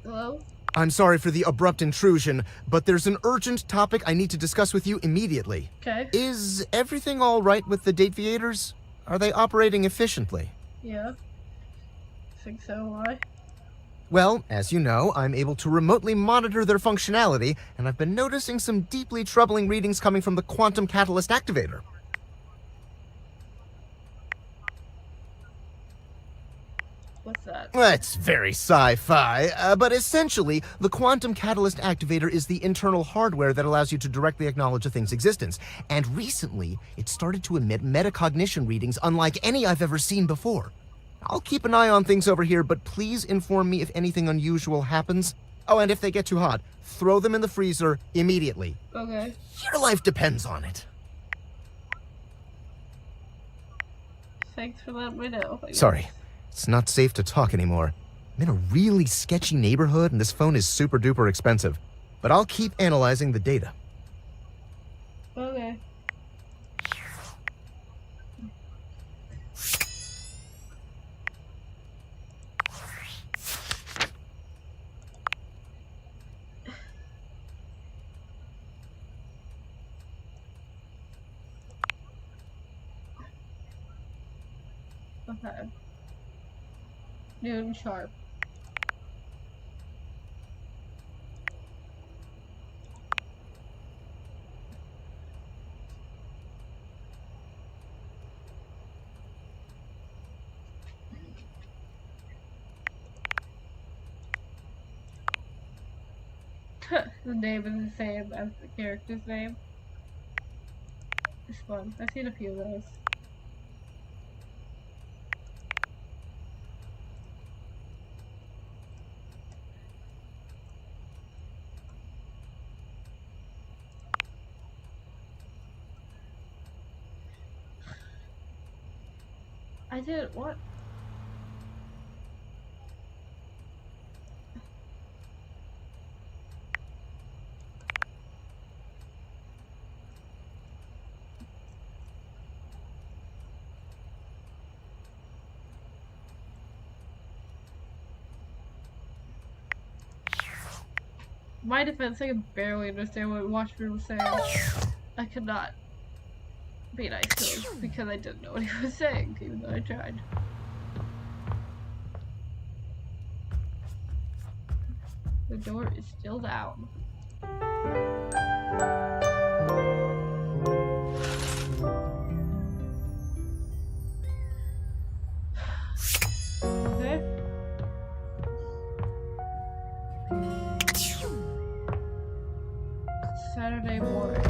Hello? I'm sorry for the abrupt intrusion, but there's an urgent topic I need to discuss with you immediately. Okay. Is everything all right with the Dateviators? Are they operating efficiently? Yeah. Think so, why? Well, as you know, I'm able to remotely monitor their functionality, and I've been noticing some deeply troubling readings coming from the quantum catalyst activator. What's that? That's very sci-fi, but essentially, the quantum catalyst activator is the internal hardware that allows you to directly acknowledge a thing's existence. And recently, it started to emit metacognition readings unlike any I've ever seen before. I'll keep an eye on things over here, but please inform me if anything unusual happens. Oh, and if they get too hot, throw them in the freezer immediately. Okay. Your life depends on it. Thanks for letting me know. I guess. Sorry, it's not safe to talk anymore. I'm in a really sketchy neighborhood, and this phone is super duper expensive. But I'll keep analyzing the data. Okay. Okay. Noon sharp. The name is the same as the character's name. It's fun. I've seen a few of those. I did what? My defense, I could barely understand what Watchman was saying. I could not be nice to him because I didn't know what he was saying, even though I tried. The door is still down. Okay. Saturday morning.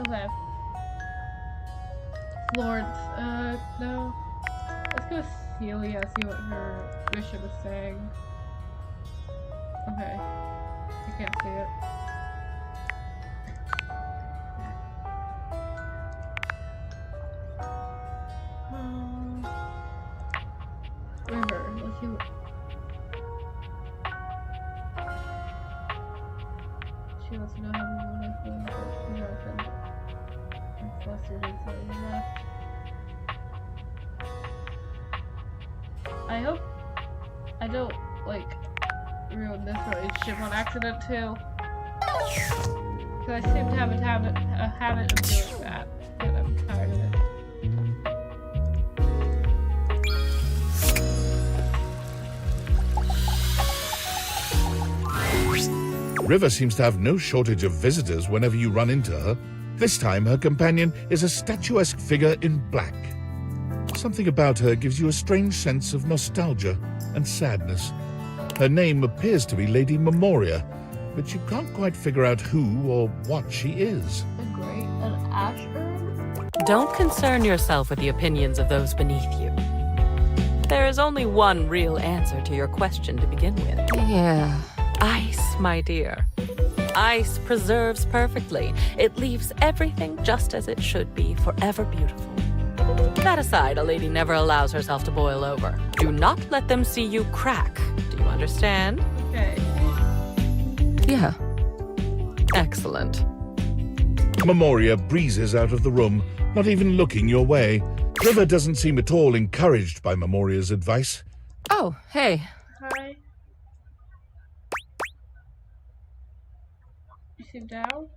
Okay. Florence, no. Let's go with Celia, see what her bishop is saying. Okay. I can't see it. River, let's see what... She wants to know how we want to feel about I'm flustered and so left. I hope I don't, like, ruin this relationship on accident, too. Because I seem to have a habit of doing that, and I'm tired of it. River seems to have no shortage of visitors whenever you run into her. This time, her companion is a statuesque figure in black. Something about her gives you a strange sense of nostalgia and sadness. Her name appears to be Lady Memoria, but you can't quite figure out who or what she is. An Ashburn? Don't concern yourself with the opinions of those beneath you. There is only one real answer to your question to begin with. Yeah. Ice, my dear. Ice preserves perfectly. It leaves everything just as it should be, forever beautiful. That aside, a lady never allows herself to boil over. Do not let them see you crack. Do you understand? Okay. Yeah. Excellent. Memoria breezes out of the room, not even looking your way. River doesn't seem at all encouraged by Memoria's advice. Oh, hey. Hi. You seem down?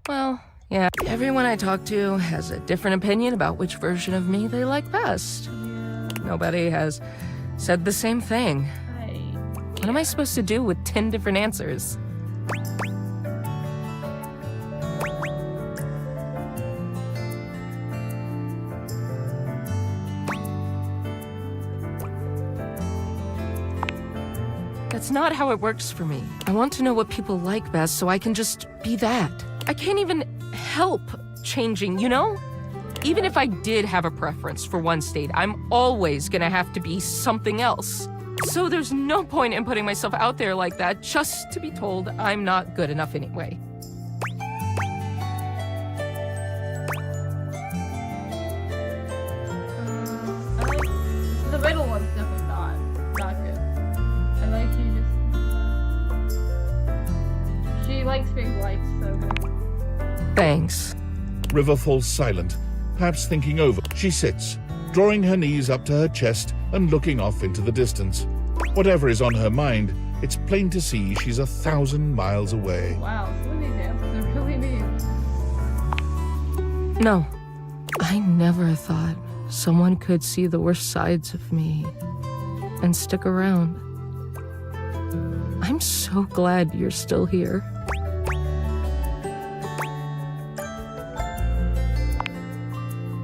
Well, yeah. Everyone I talk to has a different opinion about which version of me they like best. Yeah. Nobody has said the same thing. What am I supposed to do with 10 different answers? That's not how it works for me. I want to know what people like best so I can just be that. I can't even help changing, you know? Even if I did have a preference for one state, I'm always gonna have to be something else. So there's no point in putting myself out there like that just to be told I'm not good enough anyway. I like the middle one's definitely not good. I like she likes being liked, so good. Thanks. River falls silent, perhaps thinking over. She sits, drawing her knees up to her chest and looking off into the distance. Whatever is on her mind, it's plain to see she's 1,000 miles away. Wow, some of these answers are really neat. No, I never thought someone could see the worst sides of me and stick around. I'm so glad you're still here.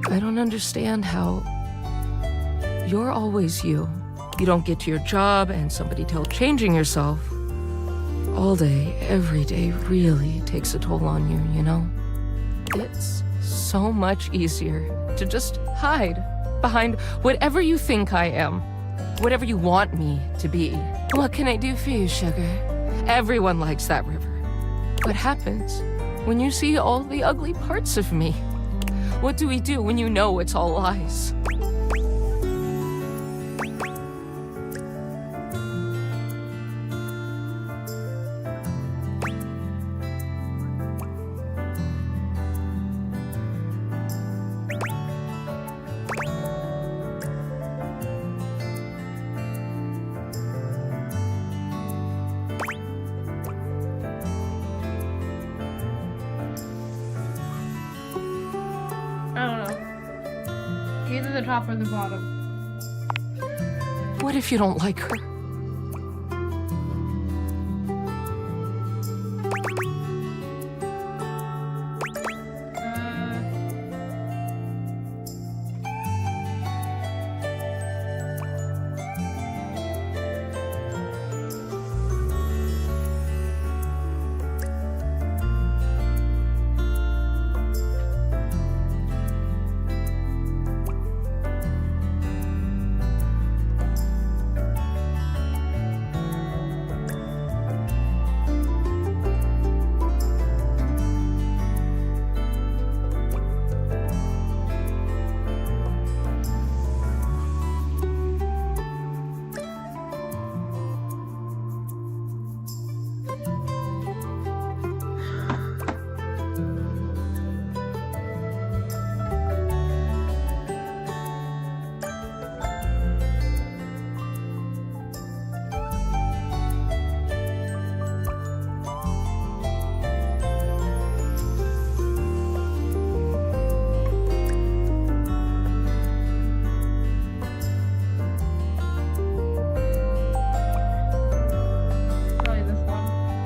I don't understand how you're always you. You don't get to your job and somebody tells changing yourself all day, every day really takes a toll on you, you know? It's so much easier to just hide behind whatever you think I am, whatever you want me to be. What can I do for you, sugar? Everyone likes that river. What happens when you see all the ugly parts of me? What do we do when you know it's all lies? the top or the bottom? What if you don't like her?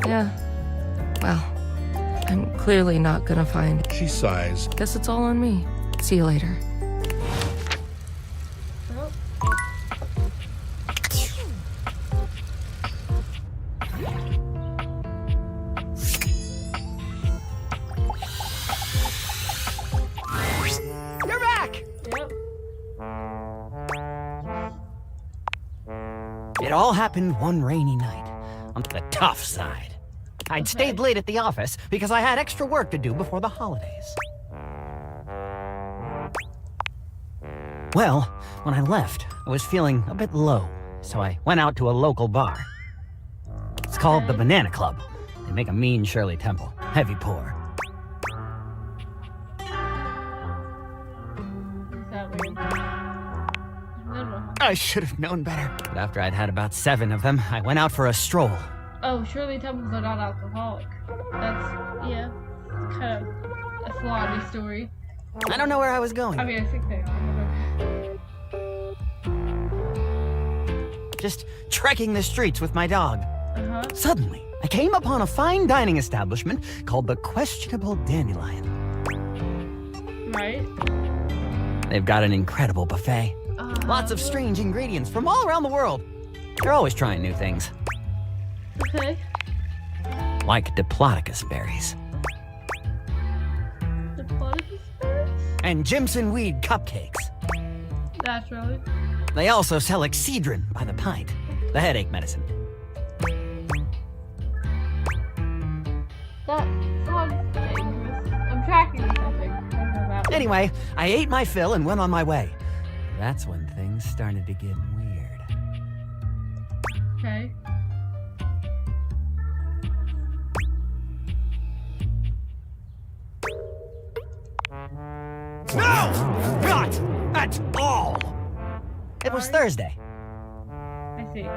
Yeah. Well, I'm clearly not gonna find it. She sighs. Guess it's all on me. See you later. You're back! Yep. It all happened one rainy night. On the tough side. I'd stayed late at the office because I had extra work to do before the holidays. Well, when I left, I was feeling a bit low, so I went out to a local bar. It's called the Banana Club. They make a mean Shirley Temple. Heavy pour. Is that weird? I should have known better. But after I'd had about 7 of them, I went out for a stroll. Oh, Shirley Temples are not alcoholic. That's, yeah, kind of a flaw in the story. I don't know where I was going. I mean, I think they are. Just trekking the streets with my dog. Uh-huh. Suddenly, I came upon a fine dining establishment called the Questionable Dandelion. Right. They've got an incredible buffet. Lots of strange ingredients from all around the world. They're always trying new things. Okay. Like Diplodocus berries. Diplodocus berries? And Jimson weed cupcakes. Naturally. They also sell Excedrin by the pint, the headache medicine. That sounds dangerous. I'm tracking this, I think. I don't know about it. Anyway, I ate my fill and went on my way. That's when things started to get weird. Okay. No! Not at all! It was Thursday. I see.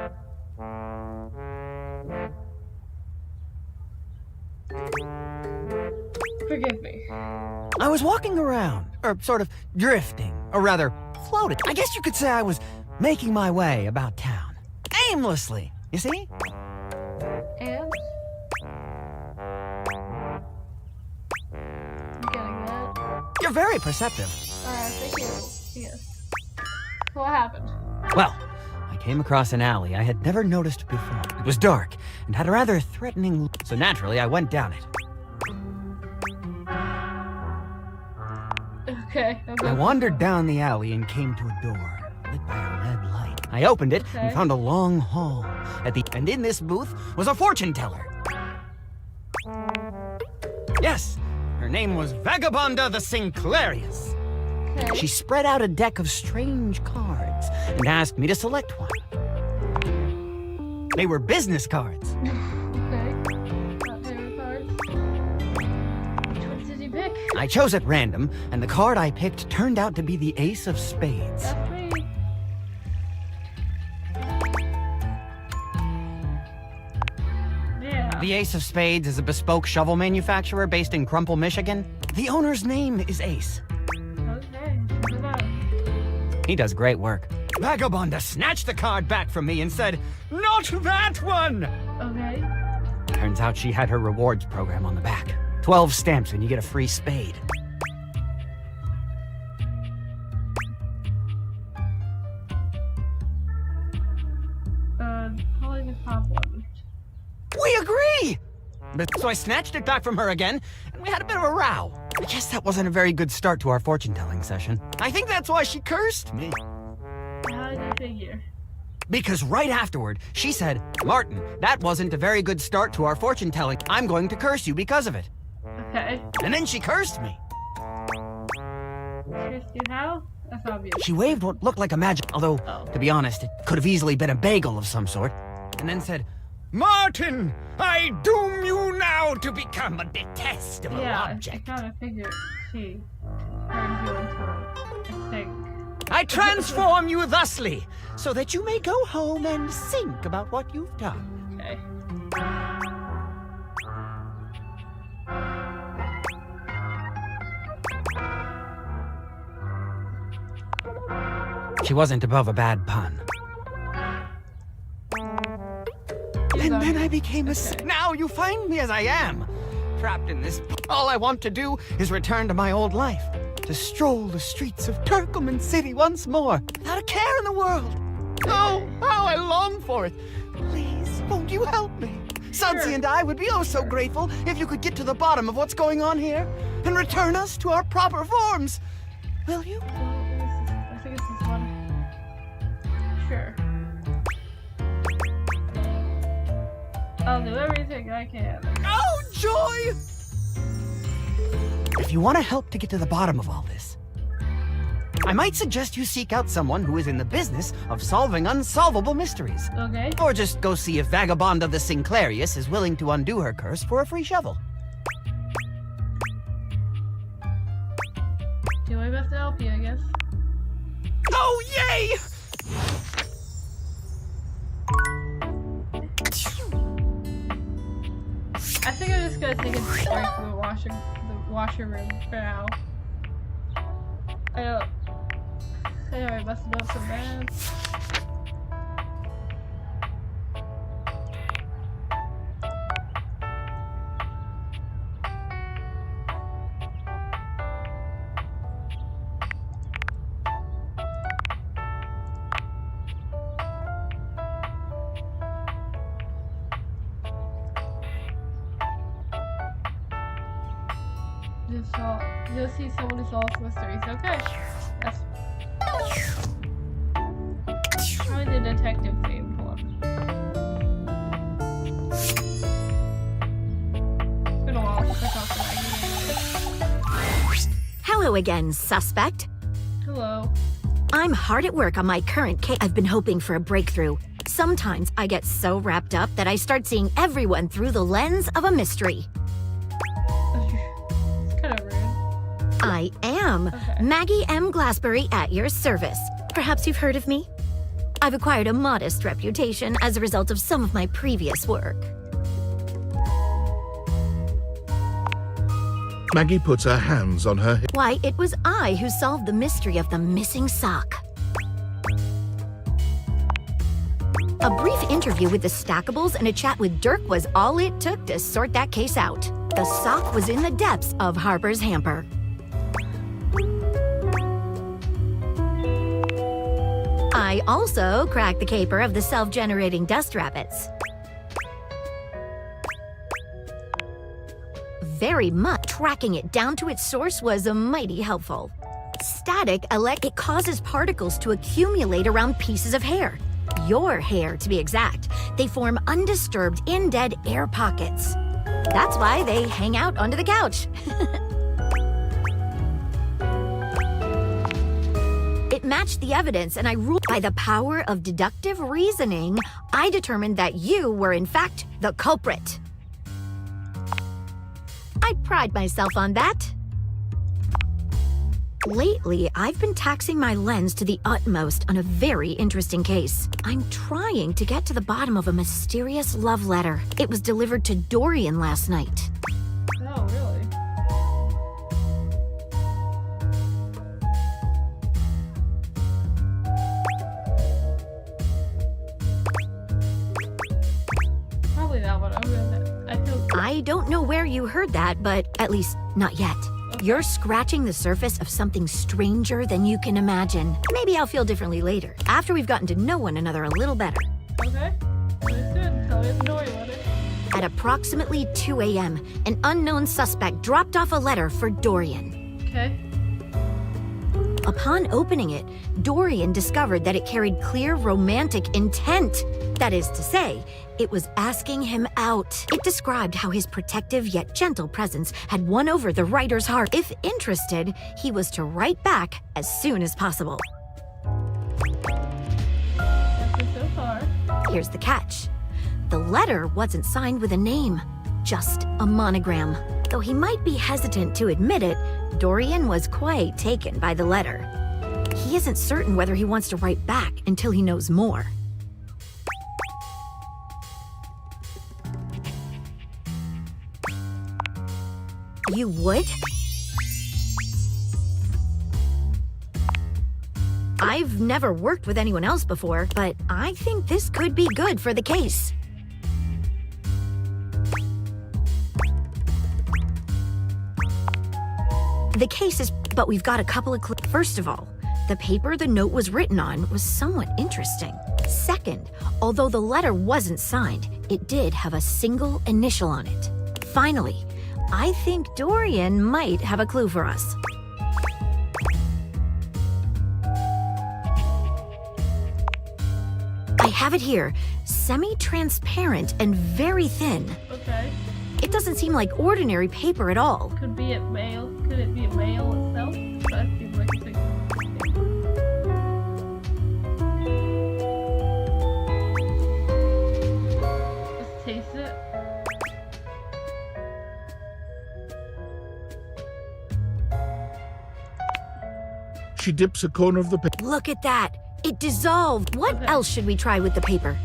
Forgive me. I was walking around, or sort of drifting, or rather, floating. I guess you could say I was making my way about town. Aimlessly, you see? And? You getting that? You're very perceptive. Thank you. Yes. What happened? Well, I came across an alley I had never noticed before. It was dark and had a rather threatening look, so naturally I went down it. Okay. I wandered down the alley and came to a door, lit by a red light. I opened it and found a long hall. And in this booth was a fortune teller. Yes, her name was Vagabonda the Sinclairius. Okay. She spread out a deck of strange cards and asked me to select one. They were business cards. Okay. Not favorite cards. Which one did you pick? I chose at random, and the card I picked turned out to be the Ace of Spades. That's me. Yeah. The Ace of Spades is a bespoke shovel manufacturer based in Crumple, Michigan. The owner's name is Ace. Okay. Good enough. He does great work. Vagabonda snatched the card back from me and said, "Not that one!" Okay. Turns out she had her rewards program on the back. 12 stamps and you get a free spade. Calling a compliment. We agree! So I snatched it back from her again, and we had a bit of a row. I guess that wasn't a very good start to our fortune-telling session. I think that's why she cursed me. How did you figure? Because right afterward, she said, "Martin, that wasn't a very good start to our fortune-telling. I'm going to curse you because of it." Okay. And then she cursed me. Cursed you how? That's obvious. She waved what looked like a magic, although, to be honest, it could have easily been a bagel of some sort. And then said, "Martin, I doom you now to become a detestable object." I kind of figured she turned you into a thing. I transform you thusly, so that you may go home and think about what you've done. Okay. She wasn't above a bad pun. And then I became a... Now you find me as I am, trapped in this... All I want to do is return to my old life, to stroll the streets of Turkleman City once more, without a care in the world. Oh, how I long for it. Please, won't you help me? Sudsy and I would be oh so grateful if you could get to the bottom of what's going on here and return us to our proper forms. Will you? I think it's this one. Sure. I'll do everything I can. Oh, joy! If you want to help to get to the bottom of all this, I might suggest you seek out someone who is in the business of solving unsolvable mysteries. Okay. Or just go see if Vagabonda the Sinclairius is willing to undo her curse for a free shovel. Do my best to help you, I guess. Oh, yay! I think I'm just gonna take a break from the washer room for now. I know I must have done so bad. You'll see someone who solves mysteries. Okay. That's probably the detective themed one. It's been a while since I talked to Maggie. Hello again, suspect. Hello. I'm hard at work on my current case. I've been hoping for a breakthrough. Sometimes I get so wrapped up that I start seeing everyone through the lens of a mystery. I am Maggie M. Glassbury at your service. Perhaps you've heard of me? I've acquired a modest reputation as a result of some of my previous work. Maggie puts her hands on her hip. Why, it was I who solved the mystery of the missing sock. A brief interview with the Stackables and a chat with Dirk was all it took to sort that case out. The sock was in the depths of Harper's hamper. I also cracked the caper of the self-generating dust rabbits. Very much. Tracking it down to its source was mighty helpful. Static it causes particles to accumulate around pieces of hair. Your hair, to be exact. They form undisturbed, in-dead air pockets. That's why they hang out under the couch. It matched the evidence, and I ruled by the power of deductive reasoning, I determined that you were in fact the culprit. I pride myself on that. Lately, I've been taxing my lens to the utmost on a very interesting case. I'm trying to get to the bottom of a mysterious love letter. It was delivered to Dorian last night. Oh, really? I don't know where you heard that, but at least not yet. You're scratching the surface of something stranger than you can imagine. Maybe I'll feel differently later, after we've gotten to know one another a little better. Okay. Understood. Tell me the story about it. At approximately 2 a.m., an unknown suspect dropped off a letter for Dorian. Okay. Upon opening it, Dorian discovered that it carried clear romantic intent. That is to say, it was asking him out. It described how his protective yet gentle presence had won over the writer's heart. If interested, he was to write back as soon as possible. So far. Here's the catch. The letter wasn't signed with a name, just a monogram. Though he might be hesitant to admit it, Dorian was quite taken by the letter. He isn't certain whether he wants to write back until he knows more. You would? I've never worked with anyone else before, but I think this could be good for the case. The case is, but we've got a couple of clues. First of all, the paper the note was written on was somewhat interesting. Second, although the letter wasn't signed, it did have a single initial on it. Finally, I think Dorian might have a clue for us. I have it here, semi-transparent and very thin. Okay. It doesn't seem like ordinary paper at all. Could be a mail. Could it be a mail itself? That seems like a thing. Let's taste it. She dips a corner of the paper. Look at that. It dissolved. What else should we try with the paper?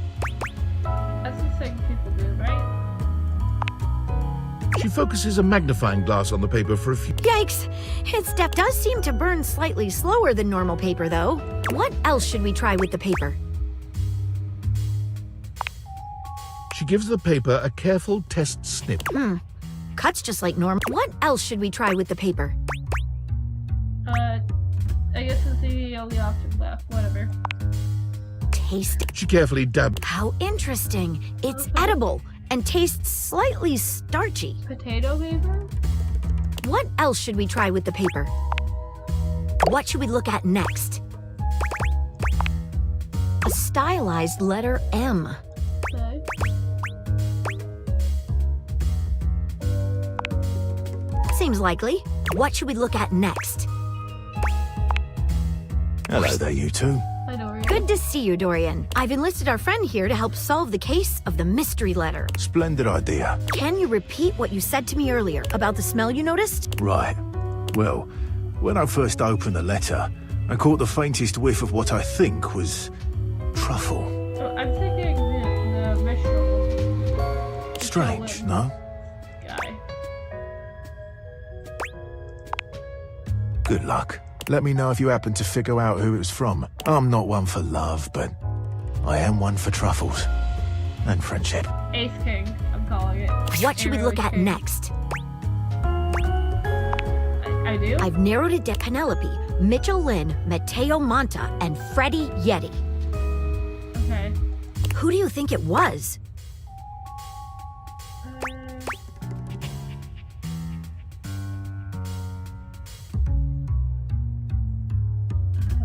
That's the thing people do, right? She focuses a magnifying glass on the paper for a few. Yikes! Its depth does seem to burn slightly slower than normal paper, though. What else should we try with the paper? She gives the paper a careful test snip. Cuts just like normal. What else should we try with the paper? I guess it's the only option left. Whatever. Taste. She carefully dabs. How interesting. It's edible and tastes slightly starchy. Potato paper? What else should we try with the paper? What should we look at next? A stylized letter M. Okay. Seems likely. What should we look at next? Hello there, you two. Hi, Dorian. Good to see you, Dorian. I've enlisted our friend here to help solve the case of the mystery letter. Splendid idea. Can you repeat what you said to me earlier about the smell you noticed? Right. Well, when I first opened the letter, I caught the faintest whiff of what I think was truffle. Oh, I'm thinking the vegetable. Strange, no? Guy. Good luck. Let me know if you happen to figure out who it was from. I'm not one for love, but I am one for truffles. And friendship. Ace King, I'm calling it. What should we look at King. next? I do? I've narrowed it down. Penelope, Mitchell Lynn, Matteo Monta, and Freddie Yeti. Okay. Who do you think it was?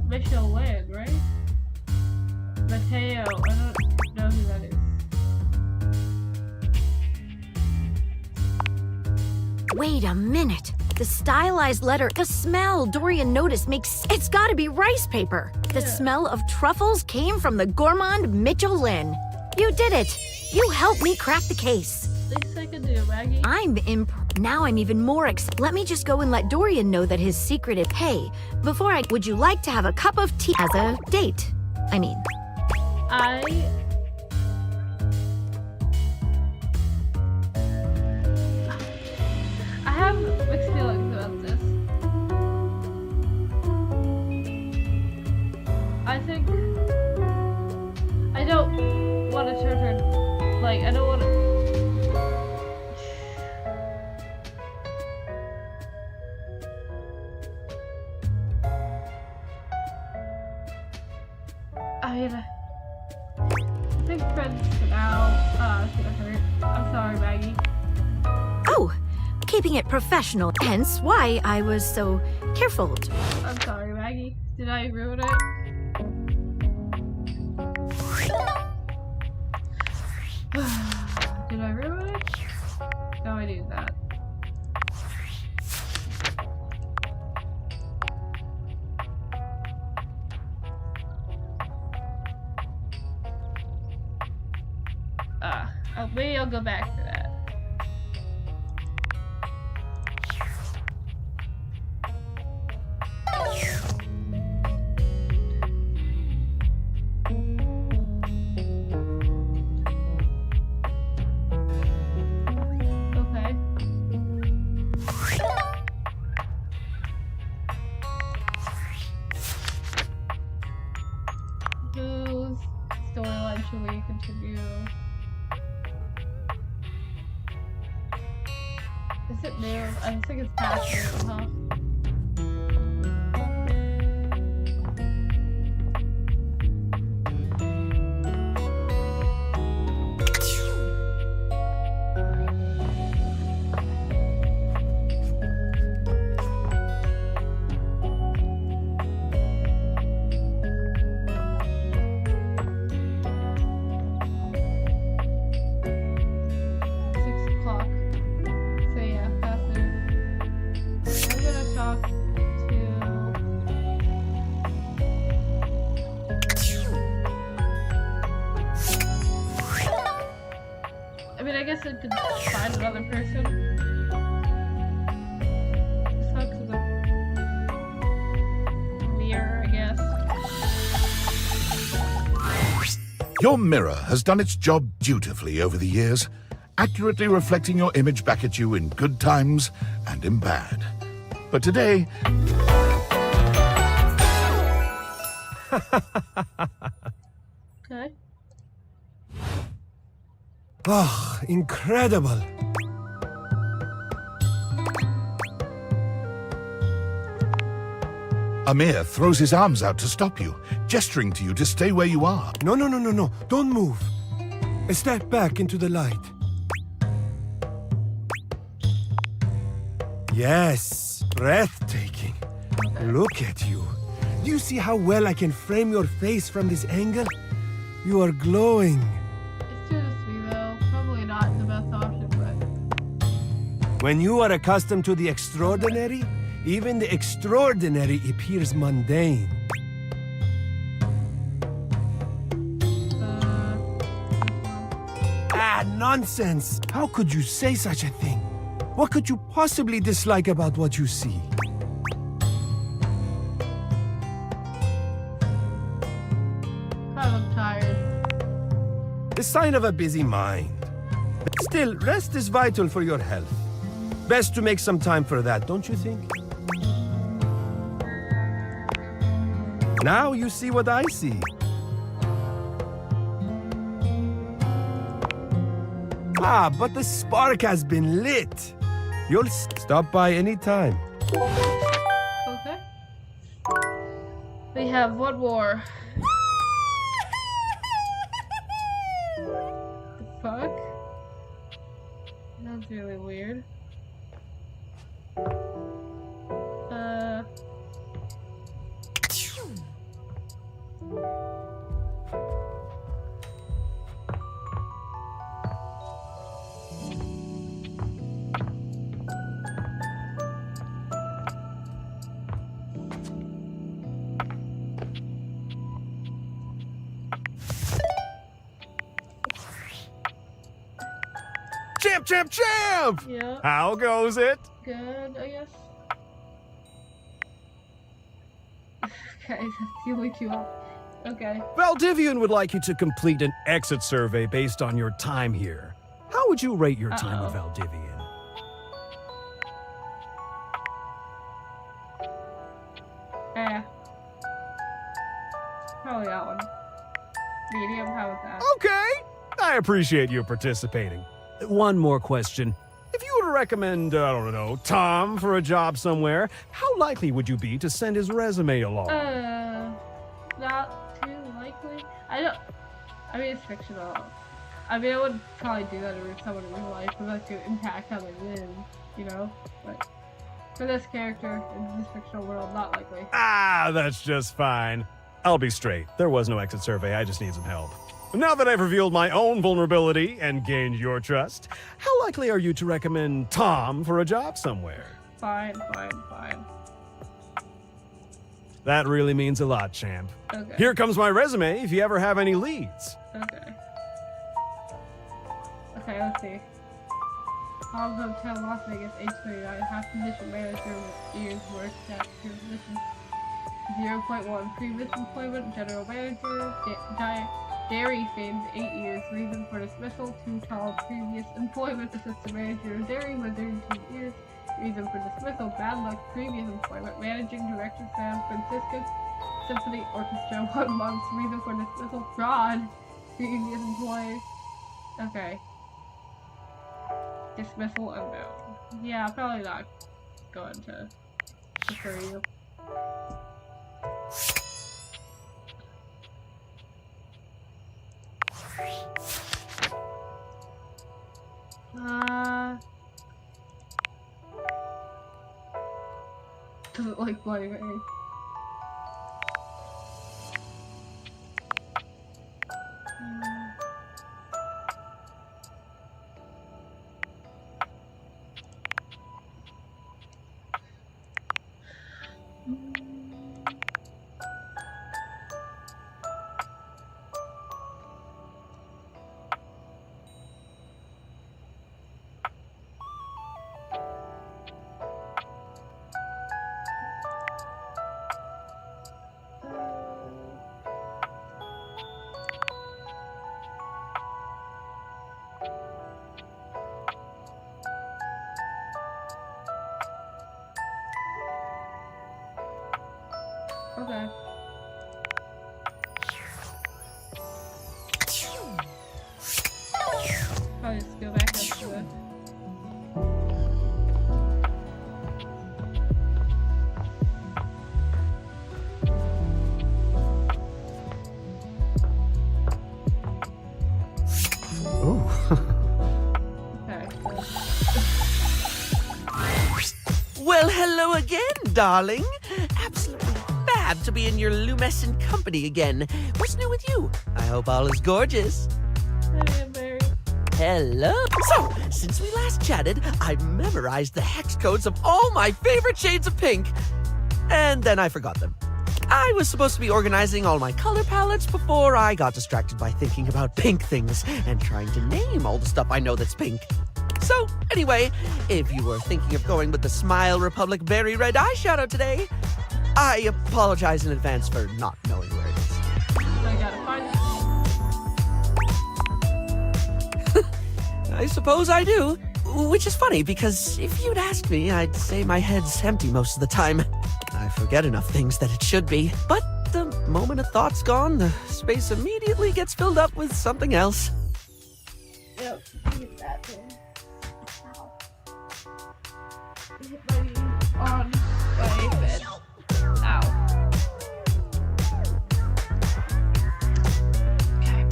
Mitchell Lynn, right? Matteo, I don't know who that is. Wait a minute. The stylized letter, the smell Dorian noticed makes... It's gotta be rice paper. The smell of truffles came from the gourmand Mitchell Lynn. You did it. You helped me crack the case. Least I can do, Maggie. Now I'm even more Let me just go and let Dorian know that his secret is... Hey, before would you like to have a cup of tea as a date? I mean... I have mixed feelings about this. I think I don't want to turn her, like, I don't want to. mean, I think friends for now. It's gonna hurt. I'm sorry, Maggie. Oh, keeping it professional, hence why I was so careful. I'm sorry, Maggie. Did I ruin it? Did I ruin it? No, I did that. Maybe I'll go back to that. Okay. Whose storyline should we continue? Is it new? I think it's past new, huh? I guess I could find another person. Talk to the mirror, I guess. Your mirror has done its job dutifully over the years, accurately reflecting your image back at you in good times and in bad. But today... Okay. Oh, incredible. Amir throws his arms out to stop you, gesturing to you to stay where you are. No. Don't move. Step back into the light. Yes, breathtaking. Look at you. Do you see how well I can frame your face from this angle? You are glowing. When you are accustomed to the extraordinary, even the extraordinary appears mundane. Nonsense! How could you say such a thing? What could you possibly dislike about what you see? I'm tired. The sign of a busy mind. Still, rest is vital for your health. Best to make some time for that, don't you think? Now you see what I see. Ah, but the spark has been lit. You'll stop by any time. Okay. We have one more. The fuck? That's really weird. Champ! Yeah. How goes it? Good, I guess. Okay, that's the only two. Okay. Valdivian would like you to complete an exit survey based on your time here. How would you rate your time with Valdivian? Probably that one. Medium, how about that? Okay, I appreciate you participating. One more question. If you were to recommend, I don't know, Tom for a job somewhere, how likely would you be to send his resume along? Not too likely. I mean, it's fictional. I mean, I would probably do that with someone in real life, but that could impact how they live, you know? But for this character in this fictional world, not likely. Ah, that's just fine. I'll be straight. There was no exit survey. I just need some help. Now that I've revealed my own vulnerability and gained your trust, how likely are you to recommend Tom for a job somewhere? Fine. That really means a lot, champ. Okay. Here comes my resume if you ever have any leads. Okay, let's see. Hobbs Hotel, Las Vegas, age 39, half position manager with years work at your position. 0.1, previous employment, general manager, dairy famed 8 years, reason for dismissal, too tall, previous employment, assistant manager, dairy, within 2 years, reason for dismissal, bad luck, previous employment, managing director, San Francisco Symphony Orchestra, 1 month, reason for dismissal, fraud, previous employee. Okay. Dismissal unknown. Yeah, probably not going to prefer you. Doesn't like Bloody Mary. Okay. Probably just go back up to it. Well, hello again, darling. Absolutely fab to be in your lumescent company again. What's new with you? I hope all is gorgeous. Hello. So, since we last chatted, I've memorized the hex codes of all my favorite shades of pink. And then I forgot them. I was supposed to be organizing all my color palettes before I got distracted by thinking about pink things and trying to name all the stuff I know that's pink. So, anyway, if you were thinking of going with the Smile Republic Berry Red eyeshadow today, I apologize in advance for not knowing where it is. I gotta find it. I suppose I do. Which is funny, because if you'd asked me, I'd say my head's empty most of the time. I forget enough things that it should be. But the moment a thought's gone, the space immediately gets filled up with something else. Yep, use that thing. Ow. Hit my knee on my bed. Ow. Okay.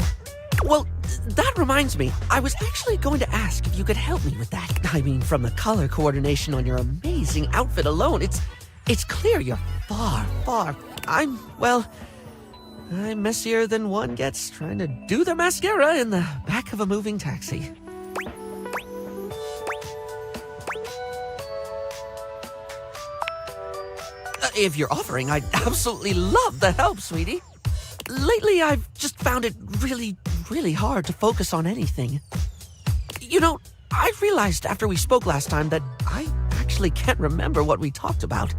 Well, that reminds me, I was actually going to ask if you could help me with that. I mean, from the color coordination on your amazing outfit alone, it's clear you're far. I'm messier than one gets trying to do the mascara in the back of a moving taxi. If you're offering, I'd absolutely love the help, sweetie. Lately, I've just found it really hard to focus on anything. You know, I realized after we spoke last time that I actually can't remember what we talked about.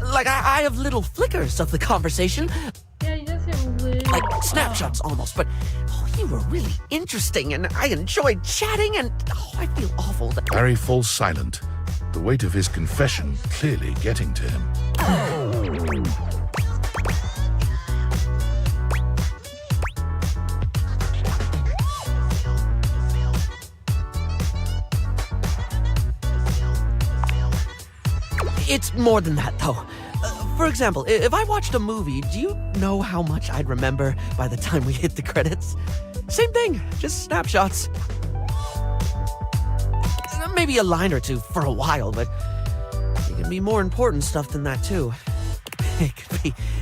Like, I have little flickers of the conversation. Yeah, you just have little... Like snapshots almost, but you were really interesting and I enjoyed chatting and I feel awful that... Barry falls silent, the weight of his confession clearly getting to him. It's more than that, though. For example, if I watched a movie, do you know how much I'd remember by the time we hit the credits? Same thing, just snapshots. Maybe a line or two for a while, but it can be more important stuff than that too. It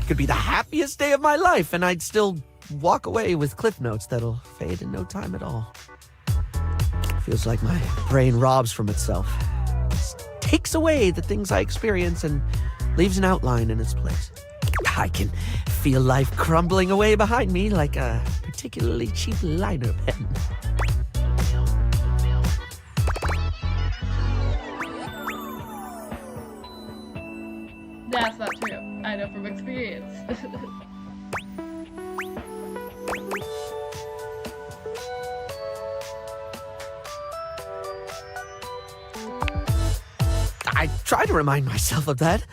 could be the happiest day of my life, and I'd still walk away with cliff notes that'll fade in no time at all. Feels like my brain robs from itself. Just takes away the things I experience and leaves an outline in its place. I can feel life crumbling away behind me like a particularly cheap liner pen. That's not true. I know from experience. I try to remind myself of that.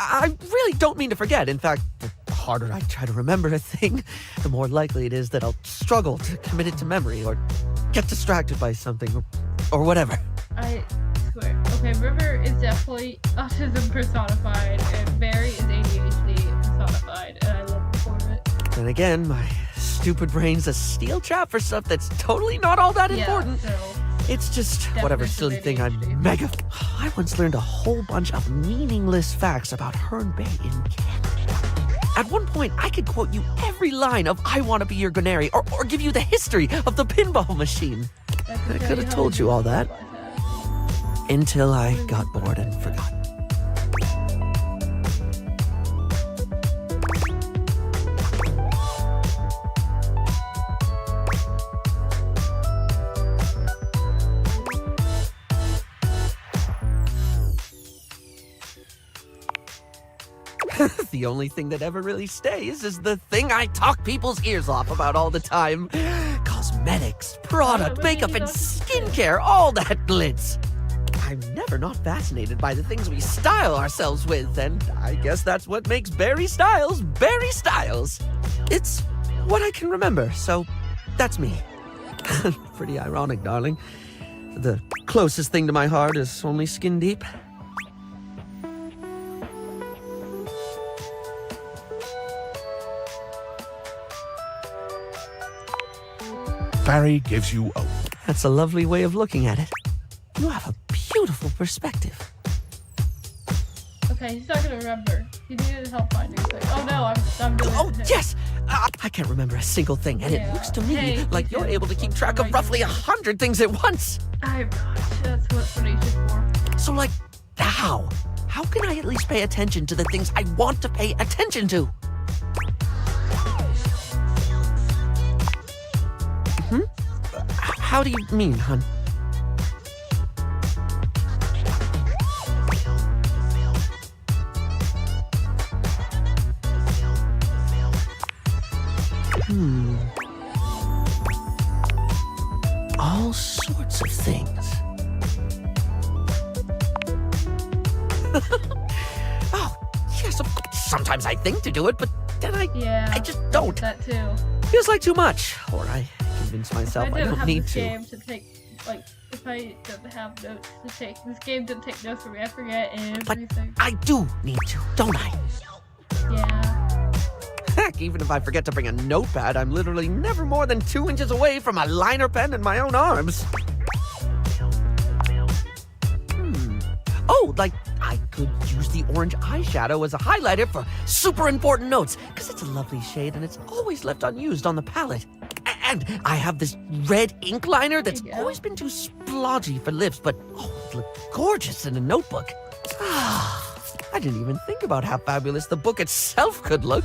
I really don't mean to forget. In fact, the harder I try to remember a thing, the more likely it is that I'll struggle to commit it to memory or get distracted by something or whatever. I swear. Okay, River is definitely autism personified, and Barry is ADHD personified, and I love him for it. Then again, my stupid brain's a steel trap for stuff that's totally not all that important. So it's just whatever silly thing I'm mega... I once learned a whole bunch of meaningless facts about Herne Bay in Canada. At one point, I could quote you every line of I Want to Be Your Gunary or give you the history of the pinball machine. I could have told you all that. Until I got bored and forgot. The only thing that ever really stays is the thing I talk people's ears off about all the time. Cosmetics, product, makeup, and skincare, all that glitz. I'm never not fascinated by the things we style ourselves with, and I guess that's what makes Barry Styles Barry Styles. It's what I can remember, so that's me. Pretty ironic, darling. The closest thing to my heart is only skin deep. Barry gives you a... That's a lovely way of looking at it. You have a beautiful perspective. Okay, he's not gonna remember. He needed help finding things. Oh no, I'm doing Oh, it. yes! I can't remember a single thing, and it looks to me like you're able to keep track of roughly 100 things at once. I'm not. That's what Phoenicia's for. So, like, how? How can I at least pay attention to the things I want to pay attention to? How do you mean, hun? All sorts of things. Oh, yes, sometimes I think to do it, but then I just don't. That too. Feels like too much, or I convince myself I don't need to. Game to take, like, if I don't have notes to take, this game didn't take notes for me. I forget everything. I do need to, don't I? Yeah. Heck, even if I forget to bring a notepad, I'm literally never more than 2 inches away from a liner pen in my own arms. Oh, like, I could use the orange eyeshadow as a highlighter for super important notes, because it's a lovely shade and it's always left unused on the palette. And I have this red ink liner that's always been too splodgy for lips, but it looked gorgeous in a notebook. I didn't even think about how fabulous the book itself could look.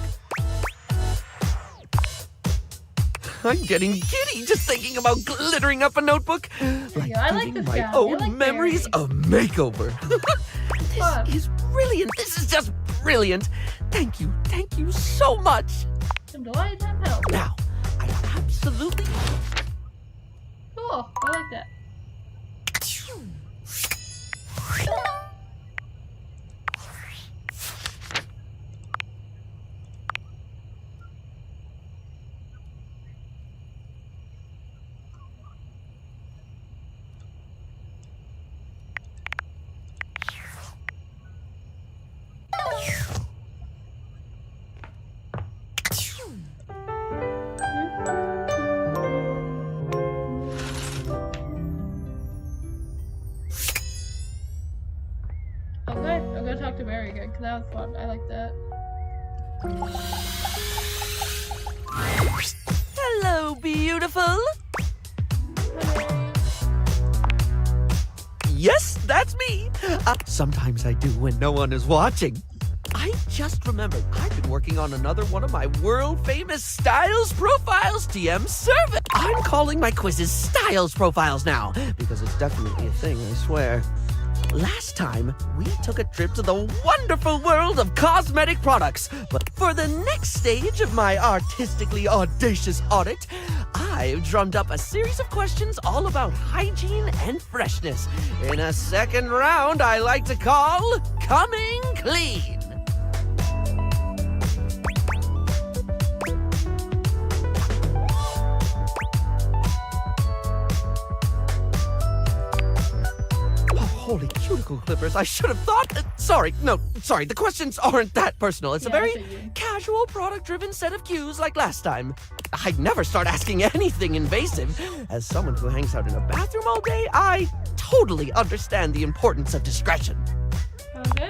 I'm getting giddy just thinking about glittering up a notebook. Like I like giving this my guy. own I like memories a makeover. This is brilliant. This is just brilliant. Thank you so much. I'm delighted to have help. Now, I absolutely... Cool. I like that. Okay, I'm gonna talk to Mary again, because that was fun. I like that. Hello, beautiful. Yes, that's me. Sometimes I do when no one is watching. I just remembered I've been working on another one of my world-famous Styles Profiles TM service. I'm calling my quizzes Styles Profiles now, because it's definitely a thing, I swear. Last time, we took a trip to the wonderful world of cosmetic products. But for the next stage of my artistically audacious audit, I've drummed up a series of questions all about hygiene and freshness. In a second round I like to call Coming Clean. Holy cuticle clippers, I should have thought. Sorry, the questions aren't that personal. It's a very casual, product-driven set of cues like last time. I'd never start asking anything invasive. As someone who hangs out in a bathroom all day, I totally understand the importance of discretion. Okay.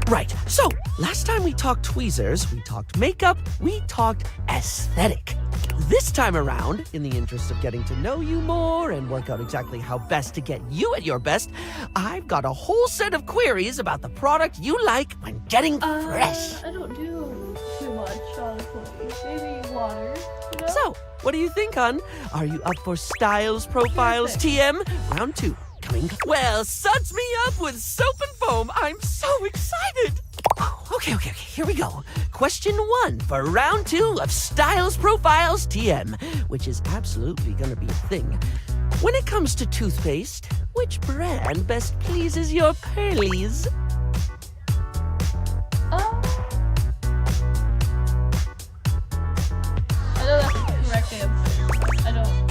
Right, so last time we talked tweezers, we talked makeup, we talked aesthetic. This time around, in the interest of getting to know you more and work out exactly how best to get you at your best, I've got a whole set of queries about the product you like when getting fresh. I don't do too much, honestly. Maybe water, you know? So, what do you think, hon? Are you up for Styles Profiles TM? Round 2. Coming. Well, suds me up with soap and foam. I'm so excited. Okay, here we go. Question 1 for round 2 of Styles Profiles TM, which is absolutely gonna be a thing. When it comes to toothpaste, which brand best pleases your pearlies? I know that's the correct answer. I don't.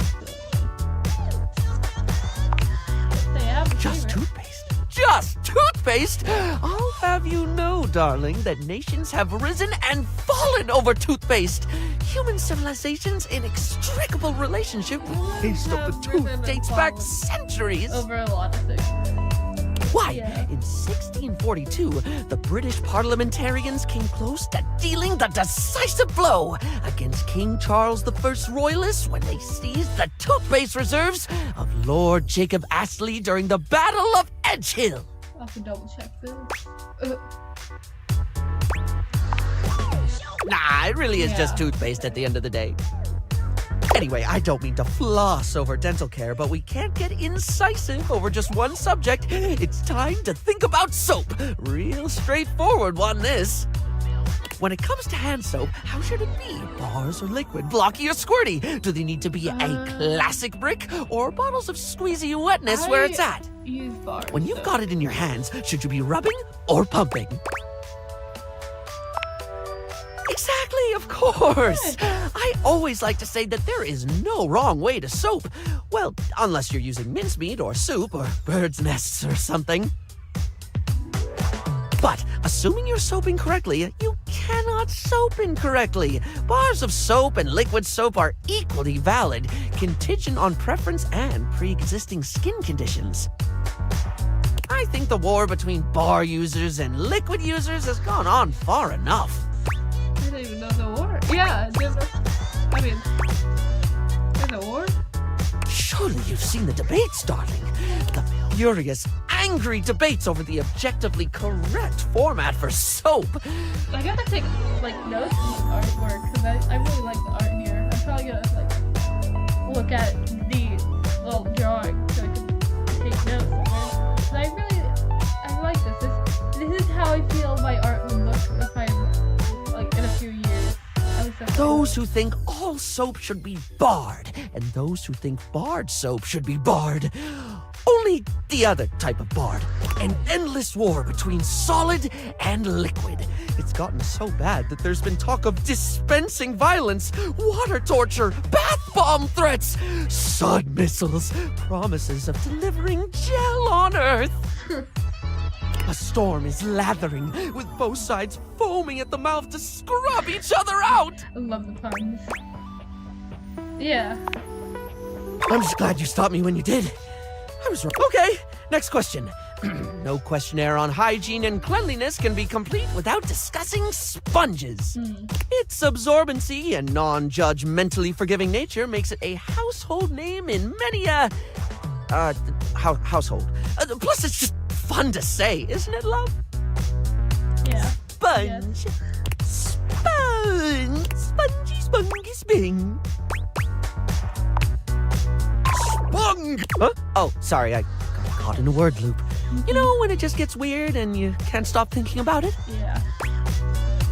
They have Just toothpaste. Just toothpaste? I'll have you know, darling, that nations have risen and fallen over toothpaste. Human civilization's inextricable relationship with taste of the tooth dates back centuries. Over a lot of things. Why, in 1642, the British parliamentarians came close to dealing the decisive blow against King Charles I's royalists when they seized the toothpaste reserves of Lord Jacob Astley during the Battle of Edgehill. I'll have to double check this. Nah, it really is just toothpaste at the end of the day. Anyway, I don't mean to floss over dental care, but we can't get incisive over just one subject. It's time to think about soap. Real straightforward one, this. When it comes to hand soap, how should it be? Bars or liquid? Blocky or squirty? Do they need to be a classic brick or bottles of squeezy wetness where it's at? Use bars. When you've got it in your hands, should you be rubbing or pumping? Exactly, of course. I always like to say that there is no wrong way to soap. Well, unless you're using mincemeat or soup or bird's nests or something. But assuming you're soaping correctly, you cannot soap incorrectly. Bars of soap and liquid soap are equally valid, contingent on preference and pre-existing skin conditions. I think the war between bar users and liquid users has gone on far enough. I don't even know the war. Yeah, there's a war? Surely you've seen the debates, darling. The furious, angry debates over the objectively correct format for soap. I gotta take notes from the artwork because I really like the art here. I'm probably gonna look at the little drawing so I can take notes. I like this. This is how I feel my art would look if I'm in a few years. Those who think all soap should be barred, and those who think barred soap should be barred. Only the other type of barred. An endless war between solid and liquid. It's gotten so bad that there's been talk of dispensing violence, water torture, bath bomb threats, sud missiles, promises of delivering gel on Earth. A storm is lathering, with both sides foaming at the mouth to scrub each other out! I love the puns. Yeah. I'm just glad you stopped me when you did. I was wrong. Okay, next question. No questionnaire on hygiene and cleanliness can be complete without discussing sponges. Its absorbency and non-judgmentally forgiving nature makes it a household name in many household. Plus, it's just fun to say, isn't it, love? Yeah. Sponge. Sponge. Spongy, spongy, sping. Spong! Huh? Oh, sorry, I got caught in a word loop. You know when it just gets weird and you can't stop thinking about it? Yeah.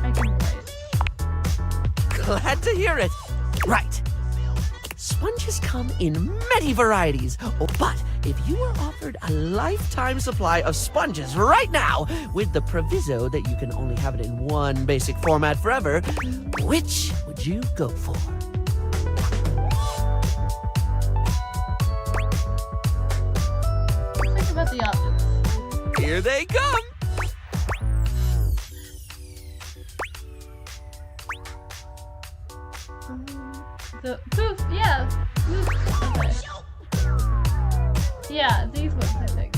I can relate. Glad to hear it. Right. Sponges come in many varieties, but if you were offered a lifetime supply of sponges right now, with the proviso that you can only have it in one basic format forever, which would you go for? Think about the options. Here they come. The poof, yeah. Poof. Okay. Yeah, these ones I think.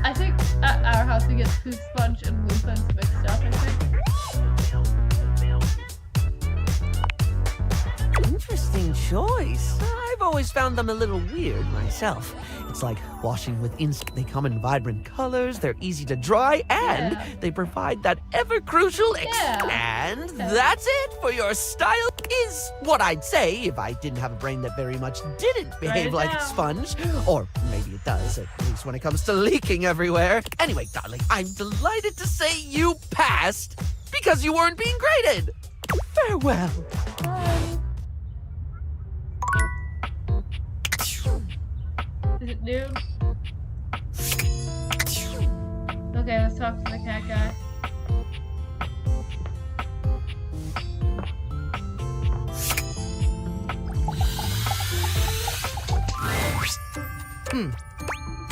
I think at our house we get poof sponge and loofahs mixed up, I think. Interesting choice. I've always found them a little weird myself. It's like washing with instinct. They come in vibrant colors, they're easy to dry, and they provide that ever-crucial and that's it for your style is what I'd say if I didn't have a brain that very much didn't behave like a sponge. Or maybe it does, at least when it comes to leaking everywhere. Anyway, darling, I'm delighted to say you passed because you weren't being graded. Farewell. Bye. Is it noon? Okay, let's talk to the cat guy.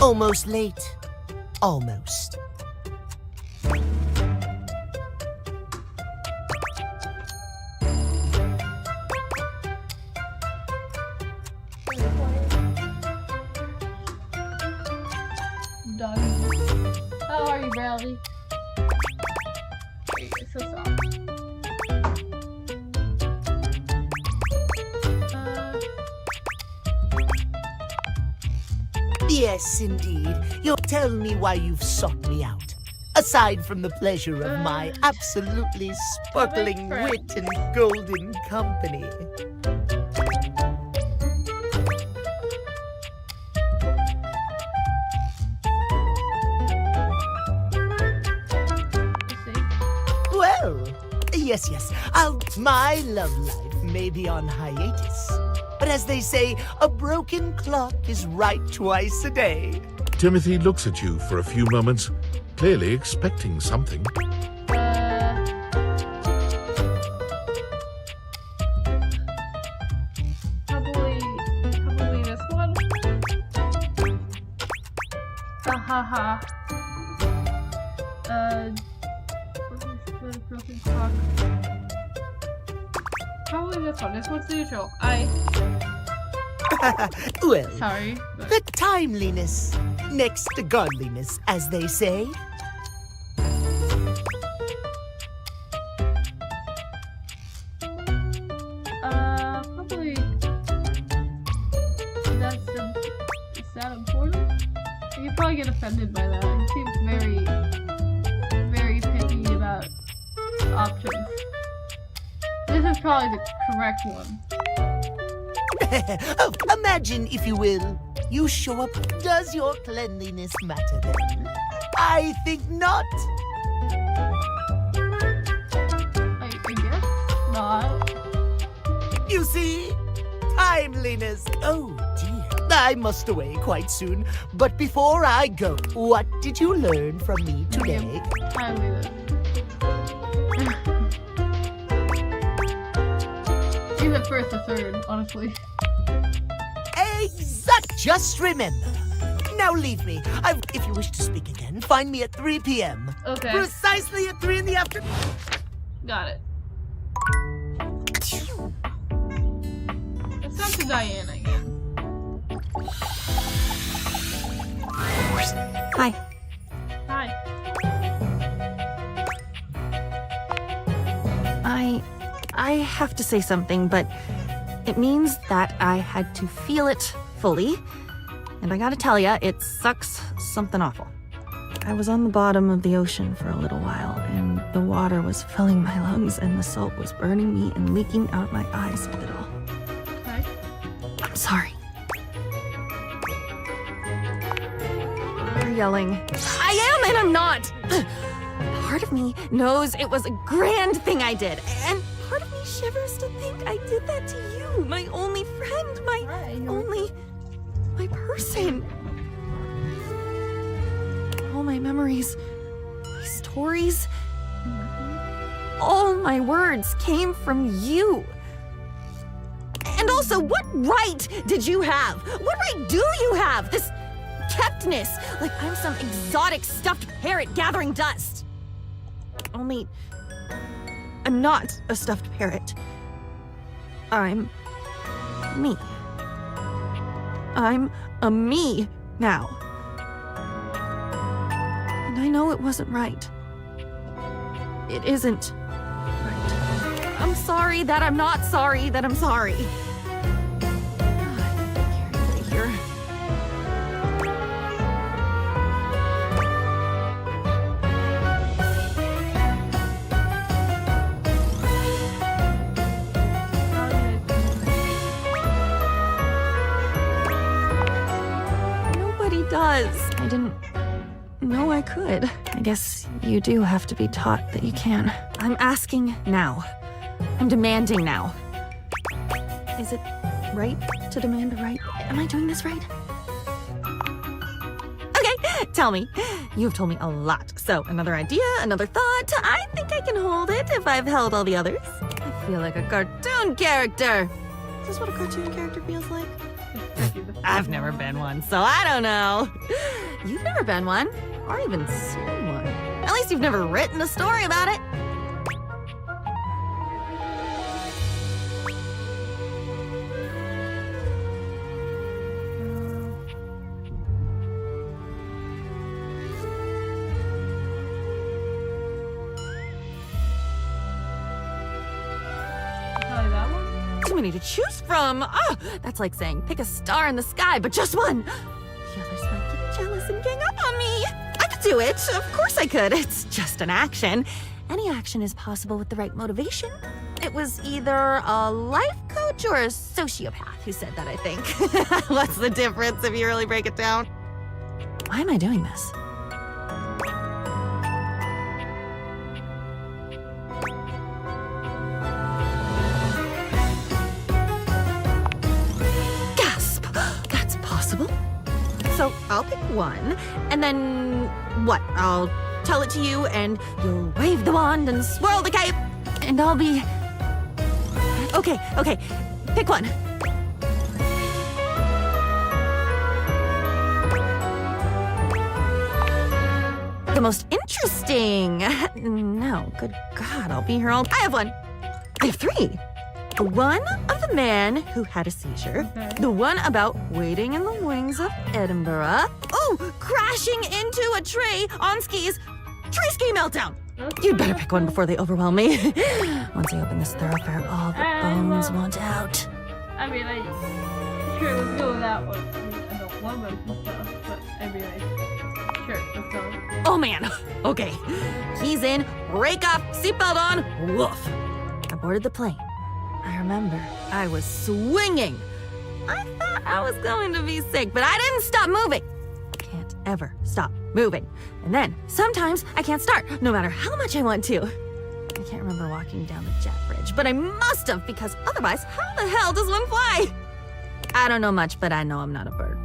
Almost late. Almost. Doggy. How are you, Bradley? You're so soft. Yes, indeed. You'll tell me why you've sought me out. Aside from the pleasure of my absolutely sparkling wit and golden company. Well, yes. My love life may be on hiatus. But as they say, a broken clock is right twice a day. Timothy looks at you for a few moments, clearly expecting something. Probably this one. Haha. Broken clock. Probably this one. This one's neutral. Well, sorry. The timeliness next to godliness, as they say. Probably. Is that important? You probably get offended by that. It seems very picky about options. This is probably the correct one. Oh, imagine, if you will, you show up. Does your cleanliness matter then? I think not. I guess not. You see? Timeliness. Oh, dear. I must away quite soon. But before I go, what did you learn from me today? Timeliness. Either first or third, honestly. Exact. Just remember. Now leave me. If you wish to speak again, find me at 3 p.m. Okay. Precisely at 3 in the afternoon. Got it. Let's talk to Diane again. Hi. Hi. I have to say something, but it means that I had to feel it fully. And I gotta tell ya, it sucks something awful. I was on the bottom of the ocean for a little while, and the water was filling my lungs, and the salt was burning me and leaking out my eyes with it all. Okay. I'm sorry. You're yelling. I am, and I'm not! Part of me knows it was a grand thing I did, and part of me shivers to think I did that to you, my only friend, my person. All my memories, my stories, all my words came from you. And also, what right did you have? What right do you have? This keptness, like I'm some exotic stuffed parrot gathering dust. Only, I'm not a stuffed parrot. I'm me. I'm a me now. And I know it wasn't right. It isn't right. I'm sorry that I'm not sorry that I'm sorry. God, here. Nobody does. I didn't know I could. I guess you do have to be taught that you can. I'm asking now. I'm demanding now. Is it right to demand a right? Am I doing this right? Okay, tell me. You've told me a lot. So, another idea, another thought. I think I can hold it if I've held all the others. I feel like a cartoon character. Is this what a cartoon character feels like? I've never been one, so I don't know. You've never been one, or even seen one. At least you've never written a story about it. Too many to choose from. Oh, that's like saying pick a star in the sky, but just one. The others might get jealous and gang up on me. I could do it. Of course I could. It's just an action. Any action is possible with the right motivation. It was either a life coach or a sociopath who said that, I think. What's the difference if you really break it down? Why am I doing this? So I'll pick one, and then what? I'll tell it to you, and you'll wave the wand and swirl the cape, and I'll be... Okay, pick one. The most interesting. No, good God, I'll be here all... I have one. I have three. The one of the man who had a seizure. The one about waiting in the wings of Edinburgh. Oh, crashing into a tree on skis. Tree ski meltdown. You'd better pick one before they overwhelm me. Once I open this thoroughfare, all the bones want out. I mean, sure, let's go with that one. I mean, I don't love them and stuff, but anyway. Sure, let's go. Oh man. Okay. He's in. Break up. Seatbelt on. Woof. I boarded the plane. I remember I was swinging. I thought I was going to be sick, but I didn't stop moving. Can't ever stop moving. And then sometimes I can't start, no matter how much I want to. I can't remember walking down the jet bridge, but I must have, because otherwise, how the hell does one fly? I don't know much, but I know I'm not a bird.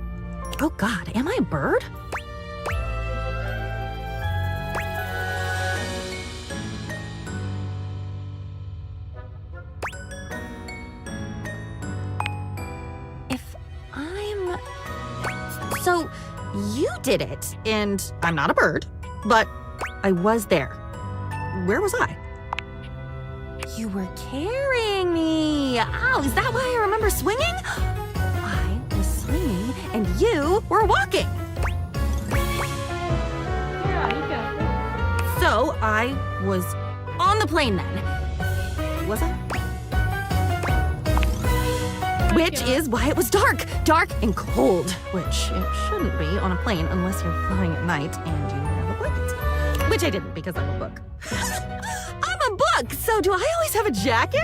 Oh God, am I a bird? So, you did it, and I'm not a bird, but I was there. Where was I? You were carrying me. Oh, is that why I remember swinging? I was swinging, and you were walking. So I was on the plane then. Was I? Which is why it was dark. Dark and cold. Which it shouldn't be on a plane unless you're flying at night and you have a blanket. Which I didn't because I'm a book. I'm a book! So do I always have a jacket?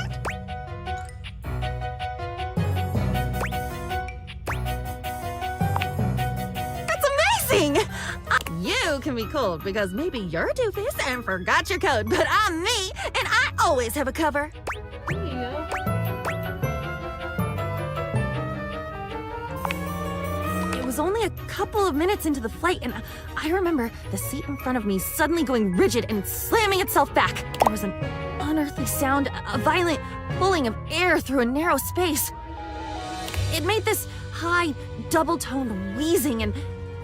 That's amazing! You can be cold because maybe you're a doofus and forgot your coat, but I'm me and I always have a cover. There you go. It was only a couple of minutes into the flight, and I remember the seat in front of me suddenly going rigid and slamming itself back. There was an unearthly sound, a violent pulling of air through a narrow space. It made this high, double-toned wheezing, and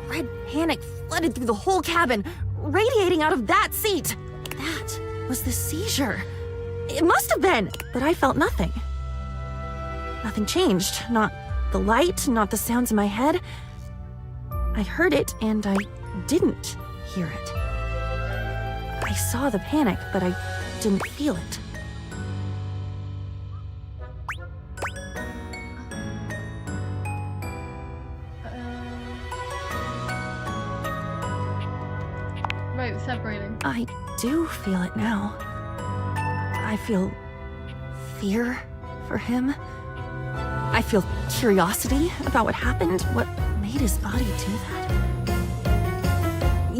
red panic flooded through the whole cabin, radiating out of that seat. That was the seizure. It must have been, but I felt nothing. Nothing changed. Not the light, not the sounds in my head. I heard it, and I didn't hear it. I saw the panic, but I didn't feel it. Right, separating. I do feel it now. I feel fear for him. I feel curiosity about what happened, what made his body do that.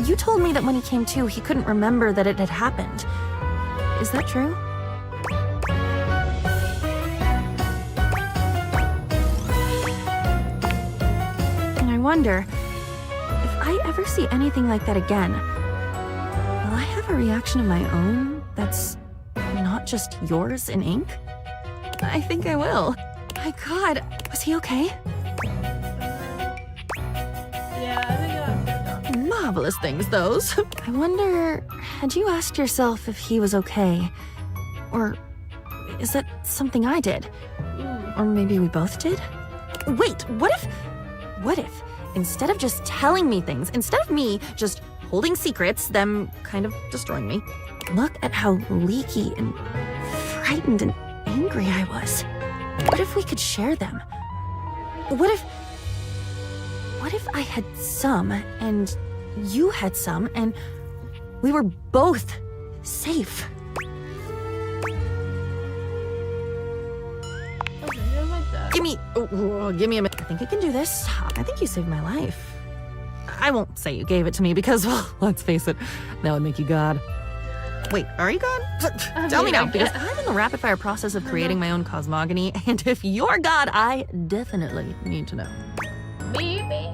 You told me that when he came to, he couldn't remember that it had happened. Is that true? And I wonder, if I ever see anything like that again, will I have a reaction of my own that's not just yours in ink? I think I will. My God, was he okay? Yeah, I think Marvelous things, those. I wonder, had you asked yourself if he was okay? Or is that something I did? Or maybe we both did? Wait, what if, instead of just telling me things, instead of me just holding secrets, them kind of destroying me, look at how leaky and frightened and angry I was. What if we could share them? What if I had some and you had some and we were both safe? Okay, I like that. Give me a minute. I think I can do this. I think you saved my life. I won't say you gave it to me because, well, let's face it, that would make you God. Wait, are you God? Tell me now, because I'm in the rapid-fire process of creating my own cosmogony, and if you're God, I definitely need to know. Maybe?